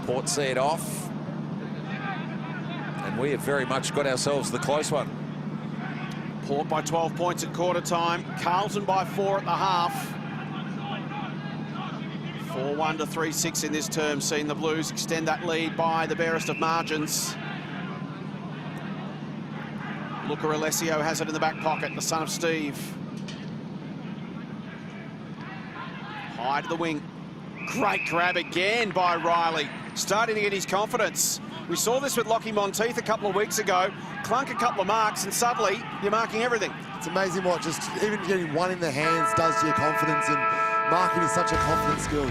Port see it off. And we have very much got ourselves the close one. Port by 12 points at quarter time. Carlton by 4 at the half. 4-1 to 3-6 in this term, seeing the Blues extend that lead by the barest of margins. Luca Alessio has it in the back pocket, the son of Steve. High to the wing. Great grab again by Riley. Starting to get his confidence. We saw this with Lockie Monteith a couple of weeks ago. Clunk a couple of marks and suddenly you're marking everything. It's amazing what just even getting one in the hands does to your confidence, and marking is such a confident skill.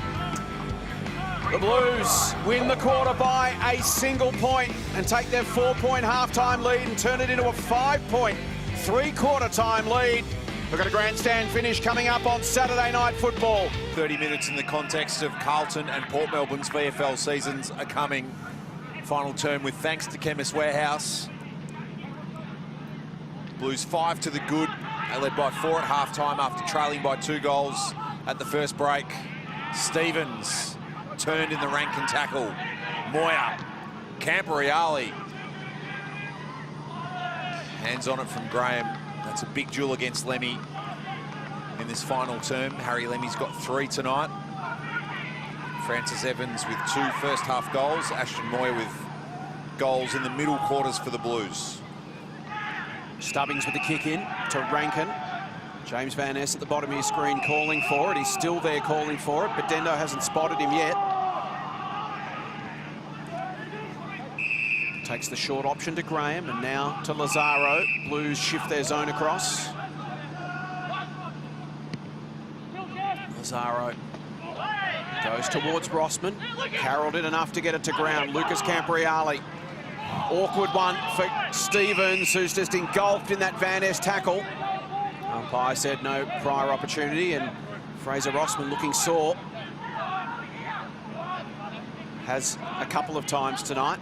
The Blues win the quarter by a single point and take their 4-point halftime lead and turn it into a 5-point three-quarter time lead. We've got a grandstand finish coming up on Saturday Night Football. 30 minutes in the context of Carlton and Port Melbourne's VFL seasons are coming. Final term with thanks to Chemist Warehouse. Blues 5 to the good. They led by 4 at half-time after trailing by 2 goals at the first break. Stevens turned in the rank and tackle. Moya, Camporeale. Hands on it from Graham. That's a big duel against Lemmy in this final term. Harry Lemmy's got 3 tonight. Francis Evans with 2 first-half goals. Ashton Moya with goals in the middle quarters for the Blues. Stubbings with the kick in to Rankin. James Van Ness at the bottom of your screen calling for it. He's still there calling for it, but Dendo hasn't spotted him yet. Takes the short option to Graham, and now to Lazaro. Blues shift their zone across. Lazaro goes towards Rossman. Carroll did enough to get it to ground. Lucas Camporeale. Awkward one for Stevens, who's just engulfed in that Van Ness tackle. Umpire said no prior opportunity, and Fraser Rossman looking sore. Has a couple of times tonight.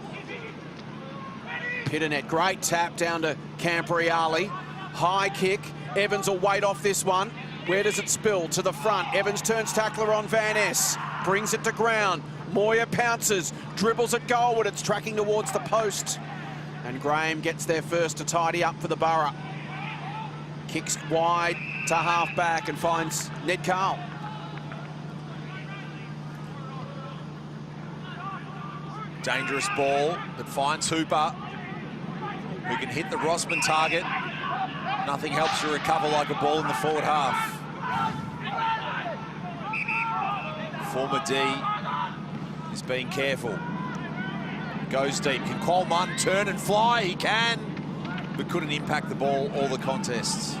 Pitternet, great tap down to Camporeale. High kick. Evans will wait off this one. Where does it spill? To the front. Evans turns tackler on Van Ness. Brings it to ground. Moya pounces. Dribbles at goalward. It's tracking towards the post. And Graham gets there first to tidy up for the Borough. Kicks wide to half-back and finds Ned Carl. Dangerous ball that finds Hooper, who can hit the Rossman target. Nothing helps you recover like a ball in the forward half. Former D is being careful. Goes deep. Can Coleman turn and fly? He can, but couldn't impact the ball all the contests.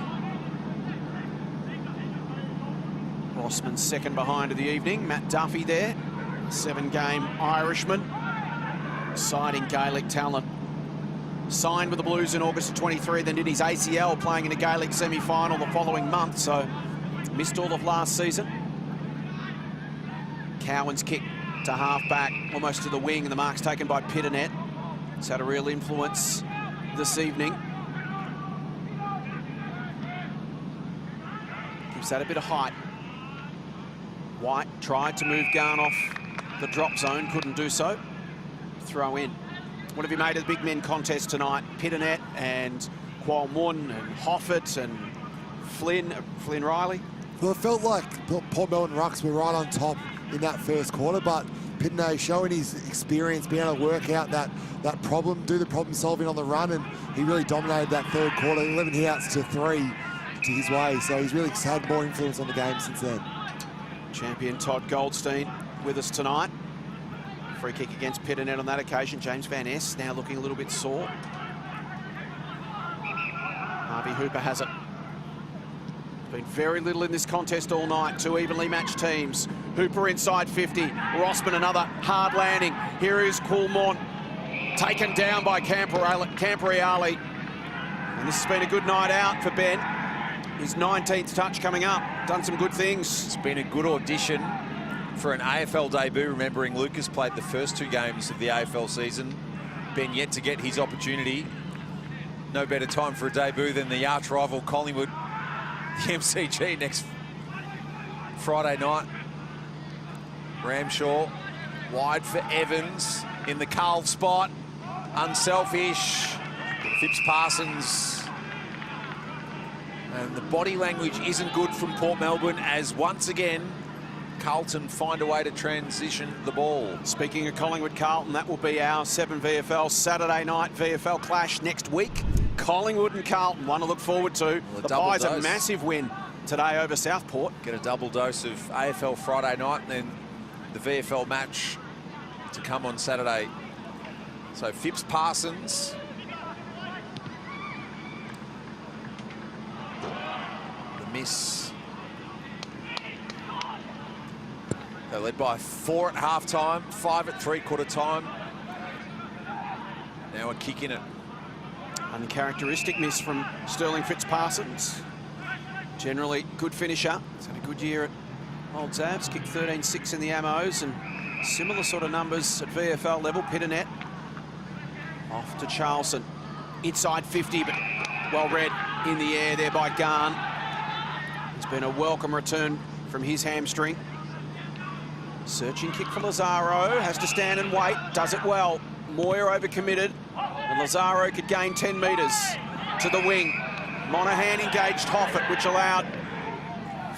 Rossman's second behind of the evening. Matt Duffy there. 7-game Irishman. Citing Gaelic talent. Signed with the Blues in August of 23, then did his ACL playing in a Gaelic semi-final the following month, so missed all of last season. Cowan's kick to half-back, almost to the wing, and the mark's taken by Pitternet. It's had a real influence this evening. Gives that a bit of height. White tried to move Garn off the drop zone, couldn't do so. Throw in. What have you made of the big men contest tonight? Pitternet and Kwalmun and Hoffert and Flynn Riley? Well, it felt like Port Melbourne Rucks were right on top in that first quarter, but Pitternet showing his experience, being able to work out that problem, do the problem solving on the run, and he really dominated that third quarter. 11 hitouts to 3 to his way, so he's really had more influence on the game since then. Champion Todd Goldstein with us tonight. Free kick against Pitternet on that occasion. James Van Ness now looking a little bit sore. Harvey Hooper has it. Been very little in this contest all night. 2 evenly matched teams. Hooper inside 50. Rossman another hard landing. Here is Coolmont. Taken down by Camporeale. And this has been a good night out for Ben. His 19th touch coming up. Done some good things. It's been a good audition for an AFL debut, remembering Lucas played the first 2 games of the AFL season. Ben yet to get his opportunity. No better time for a debut than the arch rival Collingwood, the MCG next Friday night. Ramshaw wide for Evans in the Carl spot. Unselfish. Phipps Parsons. And the body language isn't good from Port Melbourne, as once again Carlton find a way to transition the ball. Speaking of Collingwood Carlton, that will be our 7 VFL Saturday night VFL clash next week. Collingwood and Carlton, one to look forward to. Well, the Pies a massive win today over Southport. Get a double dose of AFL Friday night and then the VFL match to come on Saturday. So Phipps Parsons. The miss. They led by 4 at half-time, 5 at three-quarter time. Now a kick in it. Uncharacteristic miss from Sterling Fitzparsons. Generally, good finisher. He's had a good year at Old Zabs, kicked 13-6 in the Ammos, and similar sort of numbers at VFL level. Pitternet off to Charlton. Inside 50, but well read in the air there by Garn. It's been a welcome return from his hamstring. Searching kick for Lazaro, has to stand and wait, does it well. Moyer overcommitted, and Lazaro could gain 10 metres to the wing. Monahan engaged Hoffett, which allowed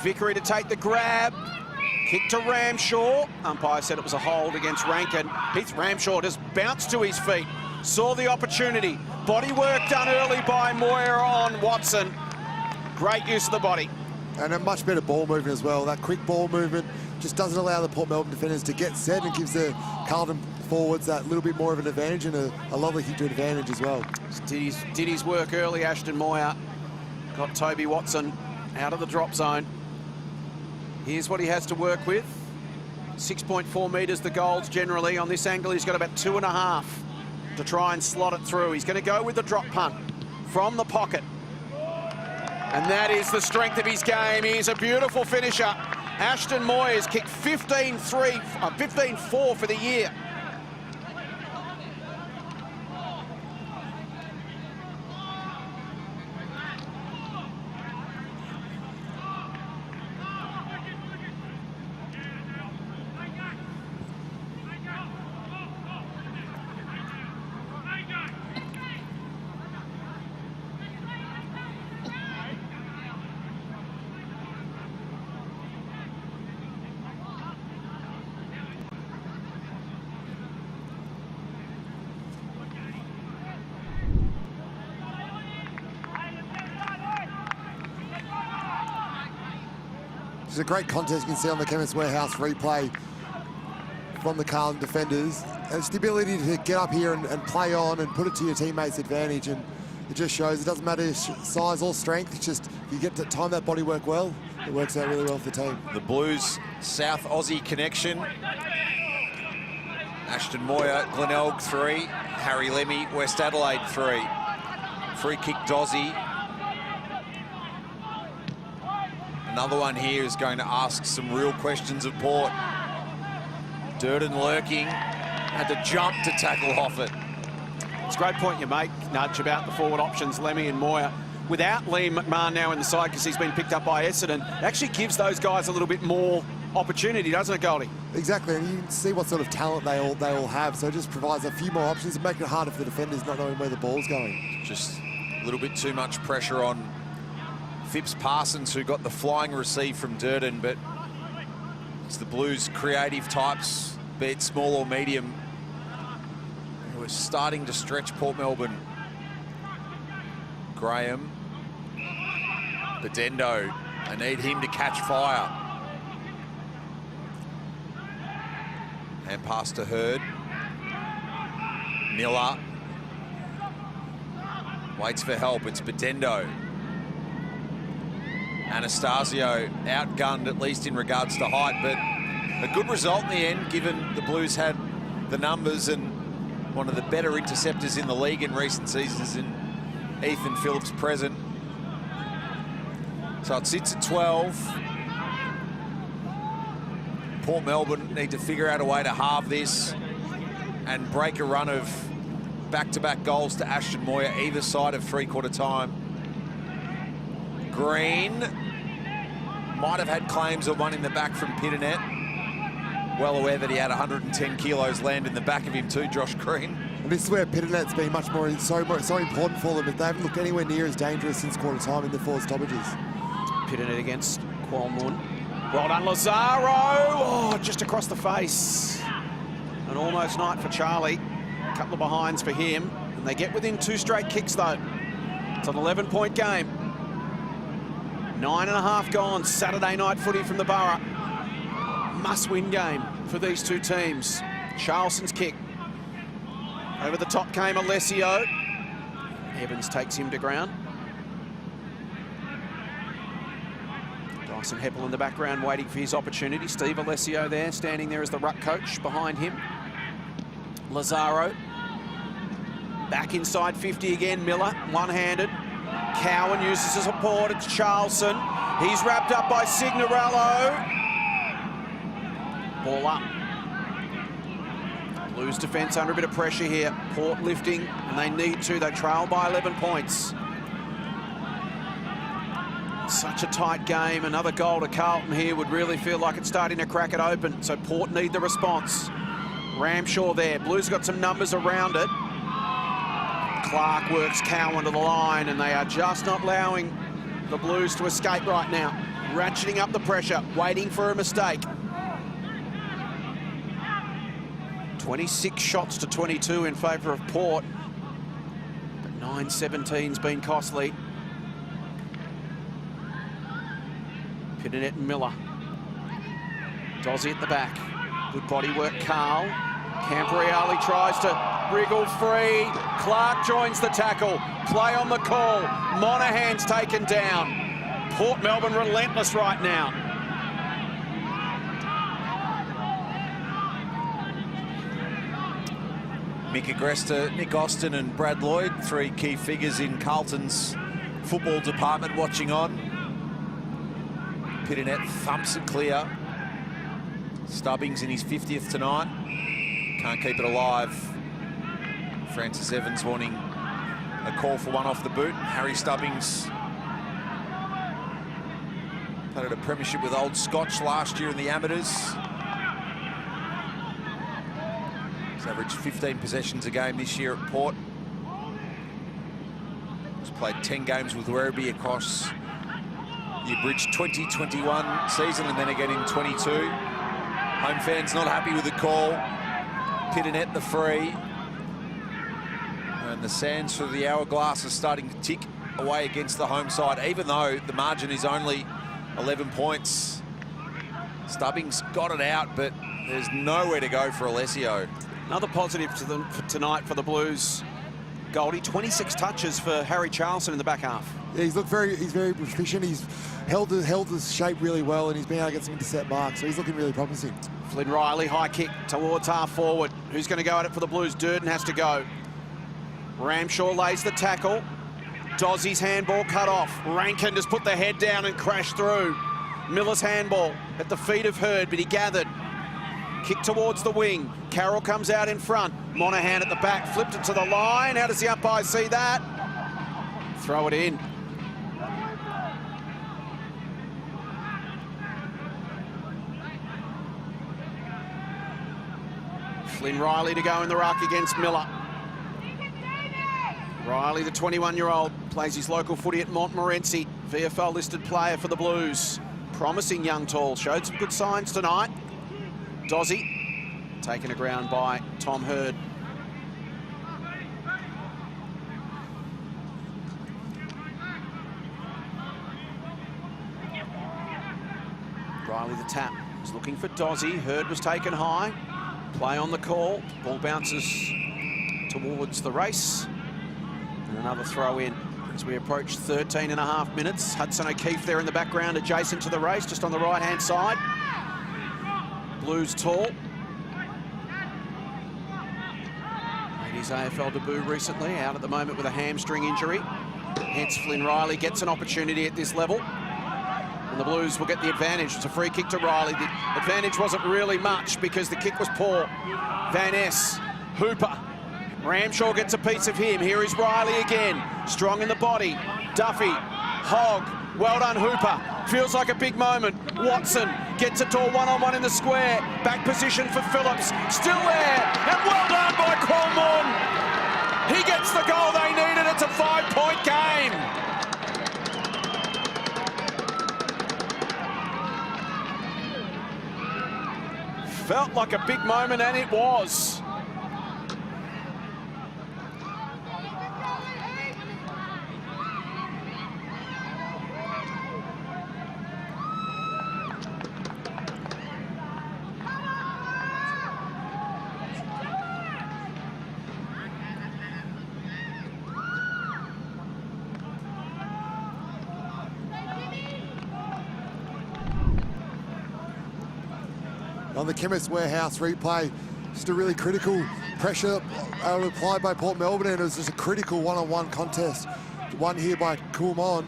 Vickery to take the grab. Kick to Ramshaw. Umpire said it was a hold against Rankin. Heath Ramshaw just bounced to his feet, saw the opportunity. Body work done early by Moyer on Watson. Great use of the body. And a much better ball movement as well. That quick ball movement just doesn't allow the Port Melbourne defenders to get set, and gives the Carlton forwards that little bit more of an advantage, and a lovely kick to advantage as well. Did his work early, Ashton Moyer. Got Toby Watson out of the drop zone. Here's what he has to work with. 6.4 metres the goals generally. On this angle, he's got about 2.5 to try and slot it through. He's going to go with the drop punt from the pocket. And that is the strength of his game. He's a beautiful finisher. Ashton Moyer's kicked 15-4 for the year. It's a great contest you can see on the Chemist Warehouse replay from the Carlton defenders. And it's the ability to get up here and play on and put it to your teammates' advantage. And it just shows it doesn't matter size or strength. It's just if you get to time that body work well, it works out really well for the team. The Blues South Aussie connection. Ashton Moyer, Glenelg 3. Harry Lemmy, West Adelaide 3. Free kick Dozzy. Another one here is going to ask some real questions of Port. Durden lurking, had to jump to tackle Hoffett. It's a great point you make, Nudge, about the forward options, Lemmy and Moyer. Without Liam McMahon now in the side, because he's been picked up by Essendon, it actually gives those guys a little bit more opportunity, doesn't it, Goldie? Exactly, and you can see what sort of talent they all have, so it just provides a few more options and make it harder for the defenders not knowing where the ball's going. Just a little bit too much pressure on Phipps Parsons, who got the flying receive from Durden, but it's the Blues creative types, be it small or medium, who are starting to stretch Port Melbourne. Graham, Bedendo, they need him to catch fire. And pass to Hurd. Miller waits for help, it's Bedendo. Anastasio outgunned, at least in regards to height, but a good result in the end, given the Blues had the numbers and one of the better interceptors in the league in recent seasons in Ethan Phillips present. So it sits at 12. Port Melbourne need to figure out a way to halve this and break a run of back-to-back goals to Ashton Moyer, either side of three-quarter time. Green might have had claims of one in the back from Pitternet. Well aware that he had 110 kilos land in the back of him too, Josh Green. And this is where Pitternet's been much more so important for them, but they haven't looked anywhere near as dangerous since quarter time in the forward stoppages. Pitternet against Qualmoon. Well done, Lazaro. Oh, just across the face. An almost night for Charlie. A couple of behinds for him. And they get within 2 straight kicks, though. It's an 11-point game. 9.5 gone. Saturday night footy from the Borough. Must-win game for these two teams. Charleston's kick. Over the top came Alessio. Evans takes him to ground. Dyson Heppel in the background waiting for his opportunity. Steve Alessio there, standing there as the ruck coach behind him. Lazaro. Back inside 50 again, Miller, one-handed. Cowan uses his support. It's Charlton. He's wrapped up by Signorello. Ball up. Blues defence under a bit of pressure here. Port lifting, and they need to. They trail by 11 points. Such a tight game. Another goal to Carlton here would really feel like it's starting to crack it open. So Port need the response. Ramshaw there. Blues got some numbers around it. Clark works Cowan to the line, and they are just not allowing the Blues to escape right now. Ratcheting up the pressure, waiting for a mistake. 26 shots to 22 in favour of Port, but 9-17's been costly. Pittonet and Miller. Dozzy at the back. Good body work, Carl. Camporeale tries to wriggle free. Clark joins the tackle. Play on the call. Monaghan's taken down. Port Melbourne relentless right now. Mick Agresta, Nick Austin and Brad Lloyd, three key figures in Carlton's football department watching on. Pittonet thumps it clear. Stubbings in his 50th tonight. Can't keep it alive. Francis Evans wanting a call for one off the boot. Harry Stubbings played at a premiership with Old Scotch last year in the amateurs. He's averaged 15 possessions a game this year at Port. He's played 10 games with Werribee across the abridged 2021 season and then again in 22. Home fans not happy with the call. Pittonet the free. And the sands for the hourglass are starting to tick away against the home side, even though the margin is only 11 points. Stubbings got it out, but there's nowhere to go for Alessio. Another positive to them for tonight for the Blues. Goldie, 26 touches for Harry Charlton in the back half. Yeah, he's very proficient. He's held his shape really well, and he's been able to get some intercept marks, so he's looking really promising. Flynn Riley, high kick towards half forward. Who's going to go at it for the Blues? Durden has to go. Ramshaw lays the tackle. Dozzy's handball cut off. Rankin just put the head down and crashed through. Miller's handball at the feet of Hurd, but he gathered. Kick towards the wing. Carroll comes out in front. Monaghan at the back, flipped it to the line. How does the umpire see that? Throw it in. Flynn Riley to go in the ruck against Miller. Riley, the 21-year-old, plays his local footy at Montmorency. VFL listed player for the Blues. Promising young tall, showed some good signs tonight. Dozzy, taken to ground by Tom Hurd. Riley the tap, was looking for Dozzy. Hurd was taken high. Play on the call. Ball bounces towards the race. And another throw in as we approach 13.5 minutes. Hudson O'Keefe there in the background, adjacent to the race, just on the right-hand side. Blues tall. Made his AFL debut recently, out at the moment with a hamstring injury. Hence Flynn Riley gets an opportunity at this level. And the Blues will get the advantage. It's a free kick to Riley. The advantage wasn't really much because the kick was poor. Van Ness, Hooper. Ramshaw gets a piece of him. Here is Riley again. Strong in the body. Duffy, Hogg. Well done, Hooper. Feels like a big moment. Watson gets it to a one-on-one in the square. Back position for Phillips. Still there. And well done by Coleman. He gets the goal they needed. It's a 5-point game. Felt like a big moment, and it was. On the Chemist Warehouse replay, just a really critical pressure applied by Port Melbourne, and it was just a critical one-on-one contest one here by Coolmon.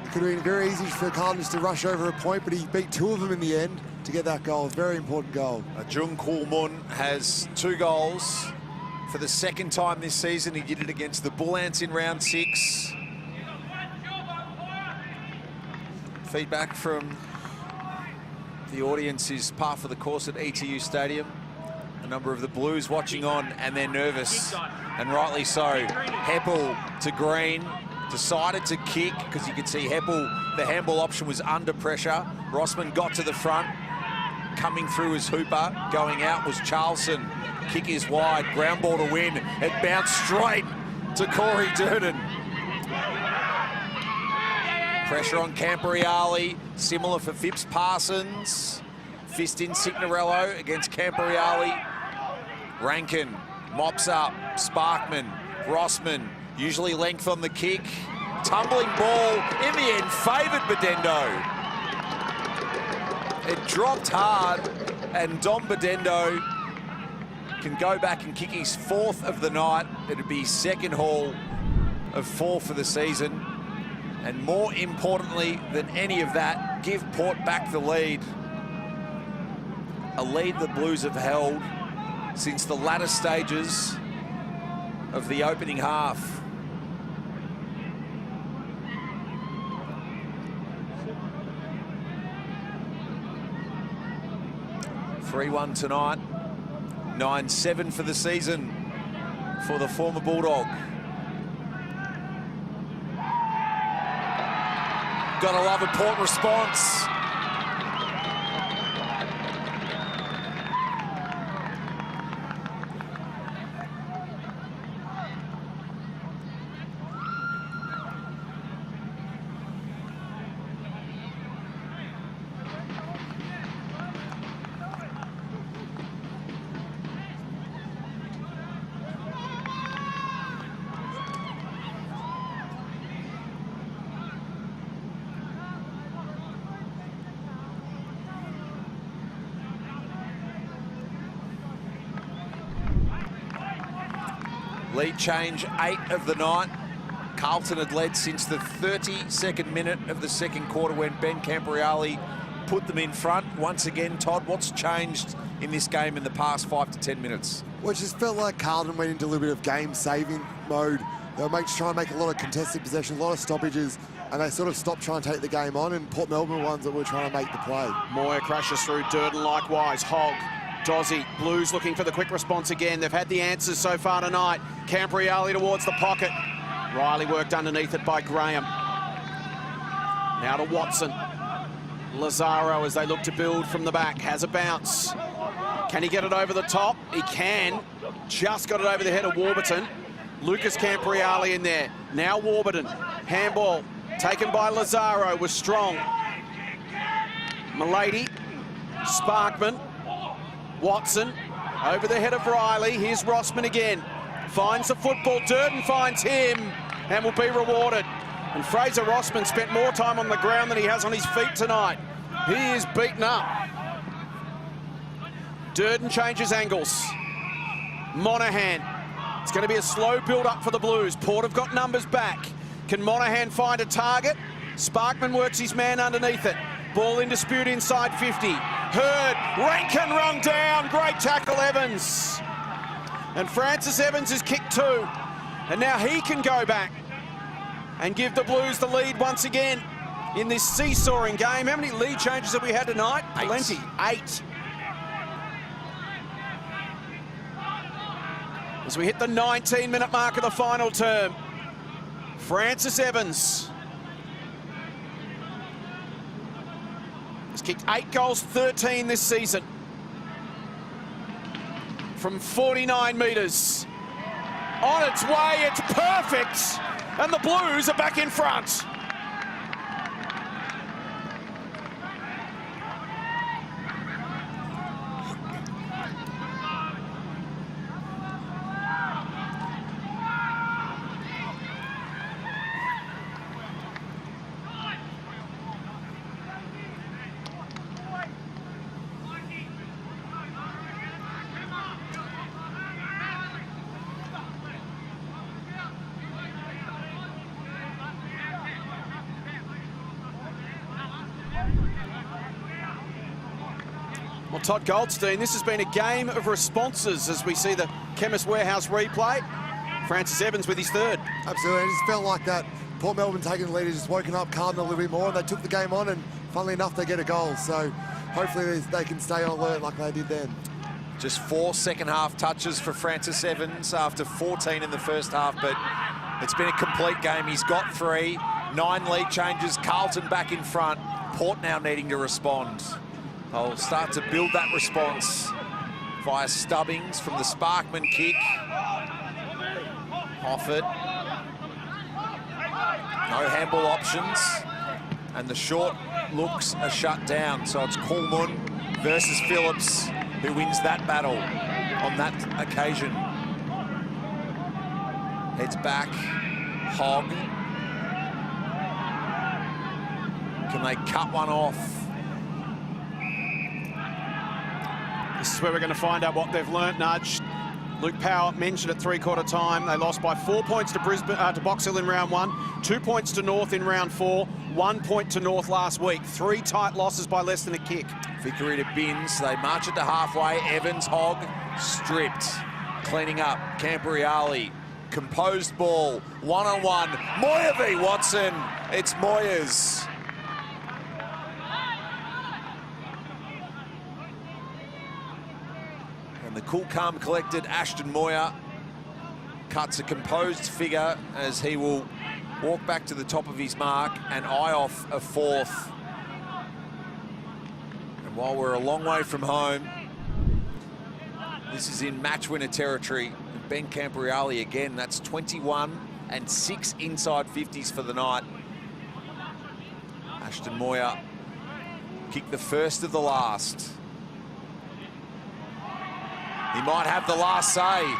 It could have been very easy for Carlton just to rush over a point, but he beat 2 of them in the end to get that goal. Very important goal. Jung Coolmon has 2 goals for the 2nd time this season. He did it against the Bull Ants in round 6. Feedback from the audience is par for the course at ETU Stadium. A number of the Blues watching on, and they're nervous, and rightly so. Heppel to Green, decided to kick because you could see Heppel, the handball option was under pressure. Rossman got to the front, coming through as Hooper. Going out was Charlson. Kick is wide, ground ball to win. It bounced straight to Corey Durden. Pressure on Camporeale, similar for Phipps Parsons. Fist in Signorello against Camporeale. Rankin mops up, Sparkman, Rossman, usually length on the kick. Tumbling ball, in the end favoured Bedendo. It dropped hard, and Dom Bedendo can go back and kick his 4th of the night. It'd be his 2nd haul of 4 for the season. And more importantly than any of that, give Port back the lead. A lead the Blues have held since the latter stages of the opening half. (3-1) tonight, 9-7 for the season for the former Bulldog. Gotta love a Port response. Lead change, 8 of the night. Carlton had led since the 32nd minute of the 2nd quarter when Ben Camporeale put them in front. Once again, Todd, what's changed in this game in the past 5 to 10 minutes? Well, it just felt like Carlton went into a little bit of game-saving mode. They were trying to make a lot of contested possession, a lot of stoppages, and they sort of stopped trying to take the game on, and Port Melbourne were ones that were trying to make the play. Moyer crashes through, Durden likewise, Hogg, Dozzy, Blues looking for the quick response again. They've had the answers so far tonight. Camporeale towards the pocket. Riley worked underneath it by Graham. Now to Watson. Lazaro as they look to build from the back. Has a bounce. Can he get it over the top? He can. Just got it over the head of Warburton. Lucas Camporeale in there. Now Warburton. Handball taken by Lazaro was strong. Milady. Sparkman. Watson over the head of Riley. Here's Rossman again. Finds the football. Durden finds him and will be rewarded. And Fraser Rossman spent more time on the ground than he has on his feet tonight. He is beaten up. Durden changes angles. Monahan. It's going to be a slow build-up for the Blues. Port have got numbers back. Can Monahan find a target? Sparkman works his man underneath it. Ball in dispute inside 50. Hurd, Rankin run down. Great tackle, Evans. And Francis Evans has kicked 2. And now he can go back and give the Blues the lead once again in this seesawing game. How many lead changes have we had tonight? 8. Plenty. 8. As we hit the 19-minute mark of the final term, Francis Evans has kicked 8 goals, 13 this season. From 49 metres. On its way, it's perfect. And the Blues are back in front. Well, Todd Goldstein, this has been a game of responses as we see the Chemist Warehouse replay. Francis Evans with his third. Absolutely, it just felt like that. Port Melbourne taking the lead, has just woken up Carlton a little bit more, and they took the game on, and funnily enough, they get a goal. So hopefully they can stay on alert like they did then. Just 4 second-half touches for Francis Evans after 14 in the first half, but it's been a complete game. He's got 3, 9 lead changes, Carlton back in front. Port now needing to respond. They'll start to build that response via Stubbings from the Sparkman kick. Off it. No handball options. And the short looks are shut down. So it's Coolman versus Phillips who wins that battle on that occasion. Heads back. Hogg. Can they cut one off? This is where we're going to find out what they've learnt, Nudge. Luke Power mentioned at three-quarter time. They lost by 4 points to Brisbane, to Box Hill in round 1, 2 points to North in round 4, 1 point to North last week. 3 tight losses by less than a kick. Vickery to Binns. They march it to halfway. Evans, Hogg, stripped. Cleaning up. Camporeale. Composed ball. One-on-one. Moyer v. Watson. It's Moyers. And the cool, calm, collected Ashton Moyer cuts a composed figure as he will walk back to the top of his mark and eye off a fourth. And while we're a long way from home, this is in match winner territory. And Ben Camporeale again, that's 21 and 6 inside 50s for the night. Ashton Moyer kicked the first of the last. He might have the last say.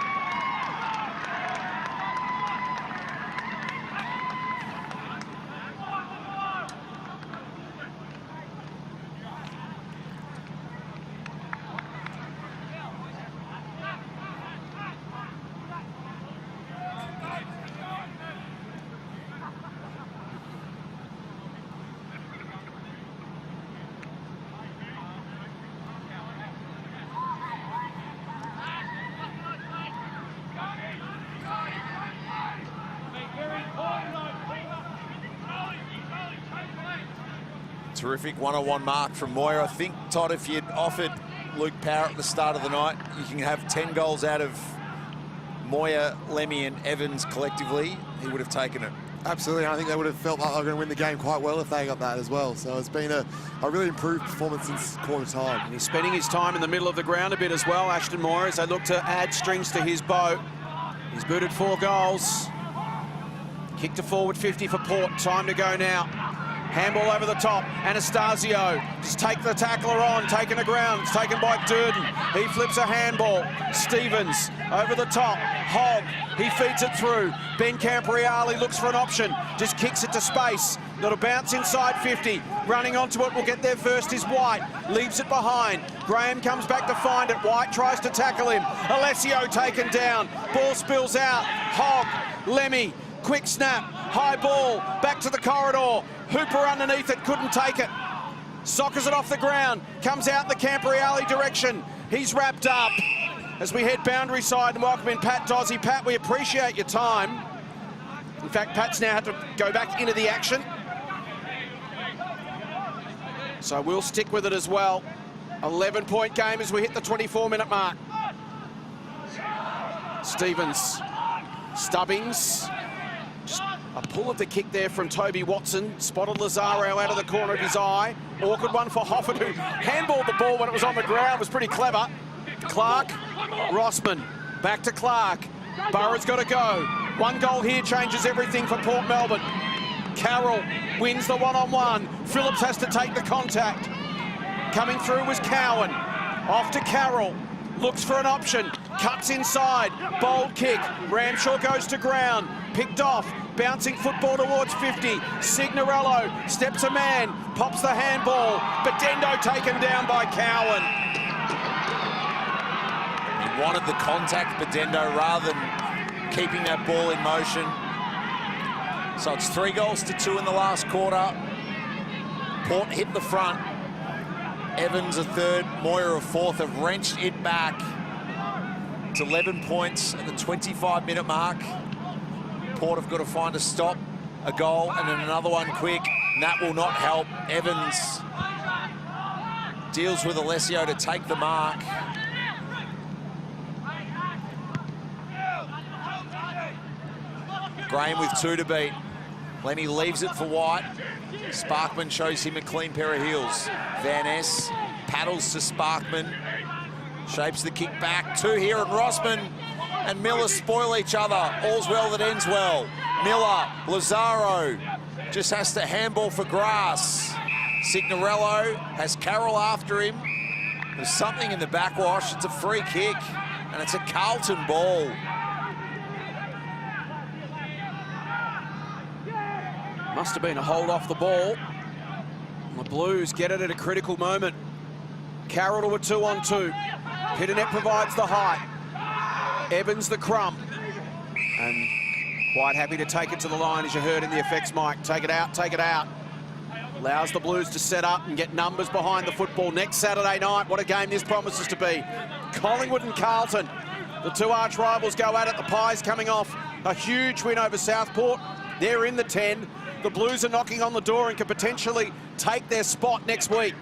Terrific one-on-one mark from Moyer. I think, Todd, if you'd offered Luke Power at the start of the night, you can have 10 goals out of Moyer, Lemmy and Evans collectively, he would have taken it. Absolutely, I think they would have felt like they were going to win the game quite well if they got that as well. So it's been a really improved performance since quarter time. And he's spending his time in the middle of the ground a bit as well, Ashton Moyer, as they look to add strings to his bow. He's booted 4 goals. Kick to forward 50 for Port. Time to go now. Handball over the top. Anastasio just take the tackler on, taken to ground. It's taken by Durden. He flips a handball. Stevens over the top. Hogg, he feeds it through. Ben Camporeale looks for an option. Just kicks it to space. Little bounce inside 50. Running onto it will get there first is White. Leaves it behind. Graham comes back to find it. White tries to tackle him. Alessio taken down. Ball spills out. Hogg, Lemmy, quick snap. High ball, back to the corridor. Hooper underneath it, couldn't take it. Soccers it off the ground, comes out in the Camporeale direction. He's wrapped up as we head boundary side and welcome in Pat Dozzy. Pat, we appreciate your time. In fact, Pat's now had to go back into the action. So we'll stick with it as well. 11-point game as we hit the 24-minute mark. Stevens, Stubbings. Just a pull of the kick there from Toby Watson. Spotted Lazzaro out of the corner of his eye. Awkward one for Hofford, who handballed the ball when it was on the ground. Was pretty clever. Clark, Rossman, back to Clark. Burrow's got to go. 1 goal here changes everything for Port Melbourne. Carroll wins the one-on-one. Phillips has to take the contact. Coming through was Cowan. Off to Carroll. Looks for an option. Cuts inside. Bold kick. Ramshaw goes to ground. Picked off. Bouncing football towards 50. Signorello steps a man. Pops the handball. Bedendo taken down by Cowan. He wanted the contact, Bedendo, rather than keeping that ball in motion. So it's 3 goals to 2 in the last quarter. Port hit the front. Evans a third, Moyer a fourth have wrenched it back. It's 11 points at the 25-minute mark. Port have got to find a stop, a goal, and then another one quick, and that will not help. Evans deals with Alessio to take the mark. Graham with 2 to beat. Lenny leaves it for White. Sparkman shows him a clean pair of heels. Van Ness paddles to Sparkman. Shapes the kick back. 2 here, and Rossman and Miller spoil each other. All's well that ends well. Miller, Lazaro just has to handball for grass. Signorello has Carroll after him. There's something in the backwash. It's a free kick, and it's a Carlton ball. Must have been a hold off the ball. The Blues get it at a critical moment. Carroll to a 2-on-2. Pitternet provides the height. Evans the crumb. And quite happy to take it to the line, as you heard in the effects mic. Take it out, take it out. Allows the Blues to set up and get numbers behind the football. Next Saturday night, what a game this promises to be. Collingwood and Carlton. The 2 arch rivals go at it. The Pies coming off a huge win over Southport. They're in the 10. The Blues are knocking on the door and could potentially take their spot next week.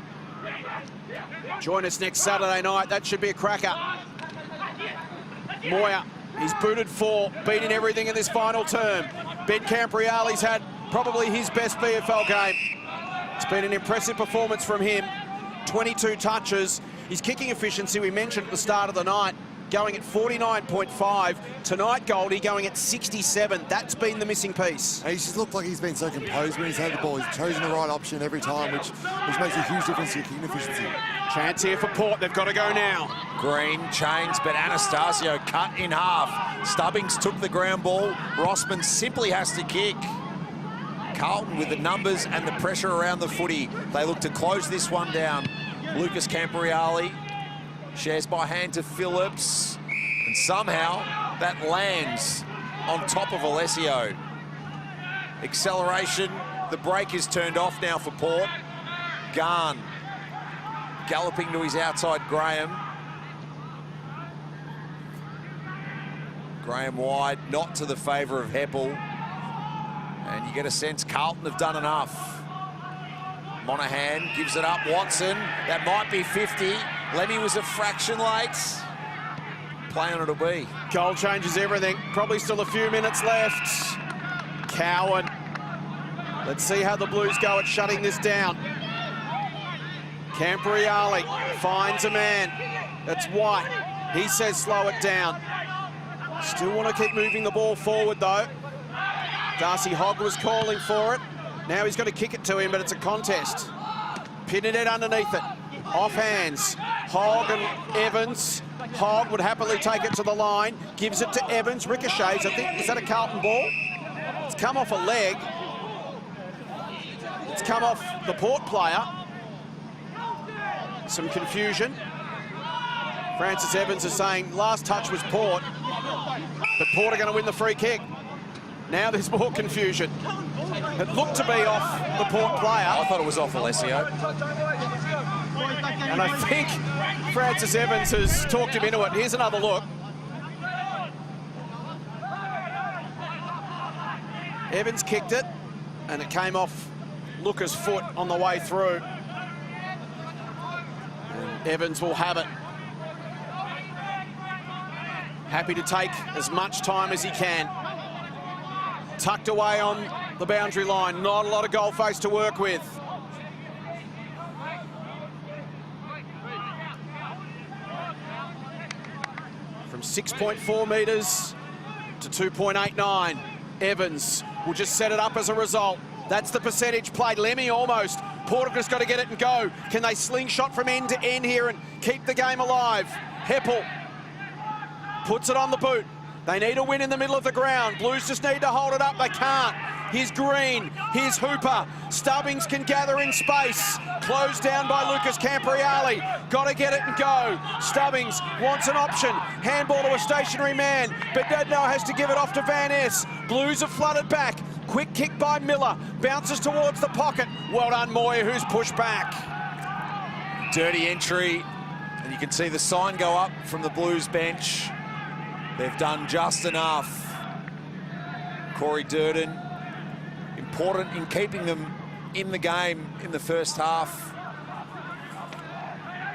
Join us next Saturday night. That should be a cracker. Moyer, he's booted 4, beating everything in this final term. Ben Campriali's had probably his best VFL game. It's been an impressive performance from him. 22 touches. His kicking efficiency, we mentioned at the start of the night, going at 49.5. Tonight, Goldie going at 67. That's been the missing piece. He's just looked like he's been so composed when he's had the ball. He's chosen the right option every time, which makes a huge difference to your kicking efficiency. Chance here for Port. They've got to go now. Green chains, but Anastasio cut in half. Stubbings took the ground ball. Rossman simply has to kick. Carlton with the numbers and the pressure around the footy. They look to close this one down. Lucas Campriali shares by hand to Phillips, and somehow that lands on top of Alessio. Acceleration, the brake is turned off now for Port. Garn galloping to his outside Graham. Graham wide, not to the favour of Heppel. And you get a sense Carlton have done enough. Monahan gives it up, Watson, that might be 50. Lemmy was a fraction late. Play on it'll be. Goal changes everything. Probably still a few minutes left. Cowan. Let's see how the Blues go at shutting this down. Campriali finds a man. That's White. He says slow it down. Still want to keep moving the ball forward though. Darcy Hogg was calling for it. Now he's got to kick it to him, but it's a contest. Pitternet underneath it. Off hands. Hogg and Evans. Hogg would happily take it to the line. Gives it to Evans. Ricochets. I think, is that a Carlton ball? It's come off a leg. It's come off the Port player. Some confusion. Francis Evans is saying last touch was Port, but Port are going to win the free kick. Now there's more confusion. It looked to be off the Port player. I thought it was off Alessio. And I think Francis Evans has talked him into it. Here's another look. Evans kicked it, and it came off Lucas' foot on the way through. And Evans will have it. Happy to take as much time as he can. Tucked away on the boundary line. Not a lot of goal face to work with. From 6.4 metres to 2.89. Evans will just set it up as a result. That's the percentage played. Lemmy almost. Porter's got to get it and go. Can they slingshot from end to end here and keep the game alive? Heppel puts it on the boot. They need a win in the middle of the ground. Blues just need to hold it up. They can't. Here's Green. Here's Hooper. Stubbings can gather in space. Closed down by Lucas Campriali. Got to get it and go. Stubbings wants an option. Handball to a stationary man. But Bedno has to give it off to Van Ness. Blues have flooded back. Quick kick by Miller. Bounces towards the pocket. Well done, Moyer, who's pushed back. Dirty entry, and you can see the sign go up from the Blues bench. They've done just enough. Corey Durden, important in keeping them in the game in the first half.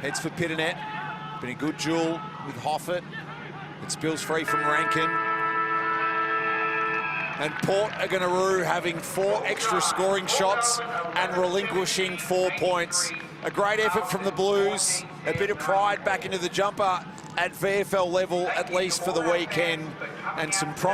Heads for Pitternet. Been a good duel with Hoffett. It spills free from Rankin. And Port are going to rue having 4 extra scoring shots and relinquishing 4 points. A great effort from the Blues. A bit of pride back into the jumper at VFL level, at least for the weekend. And some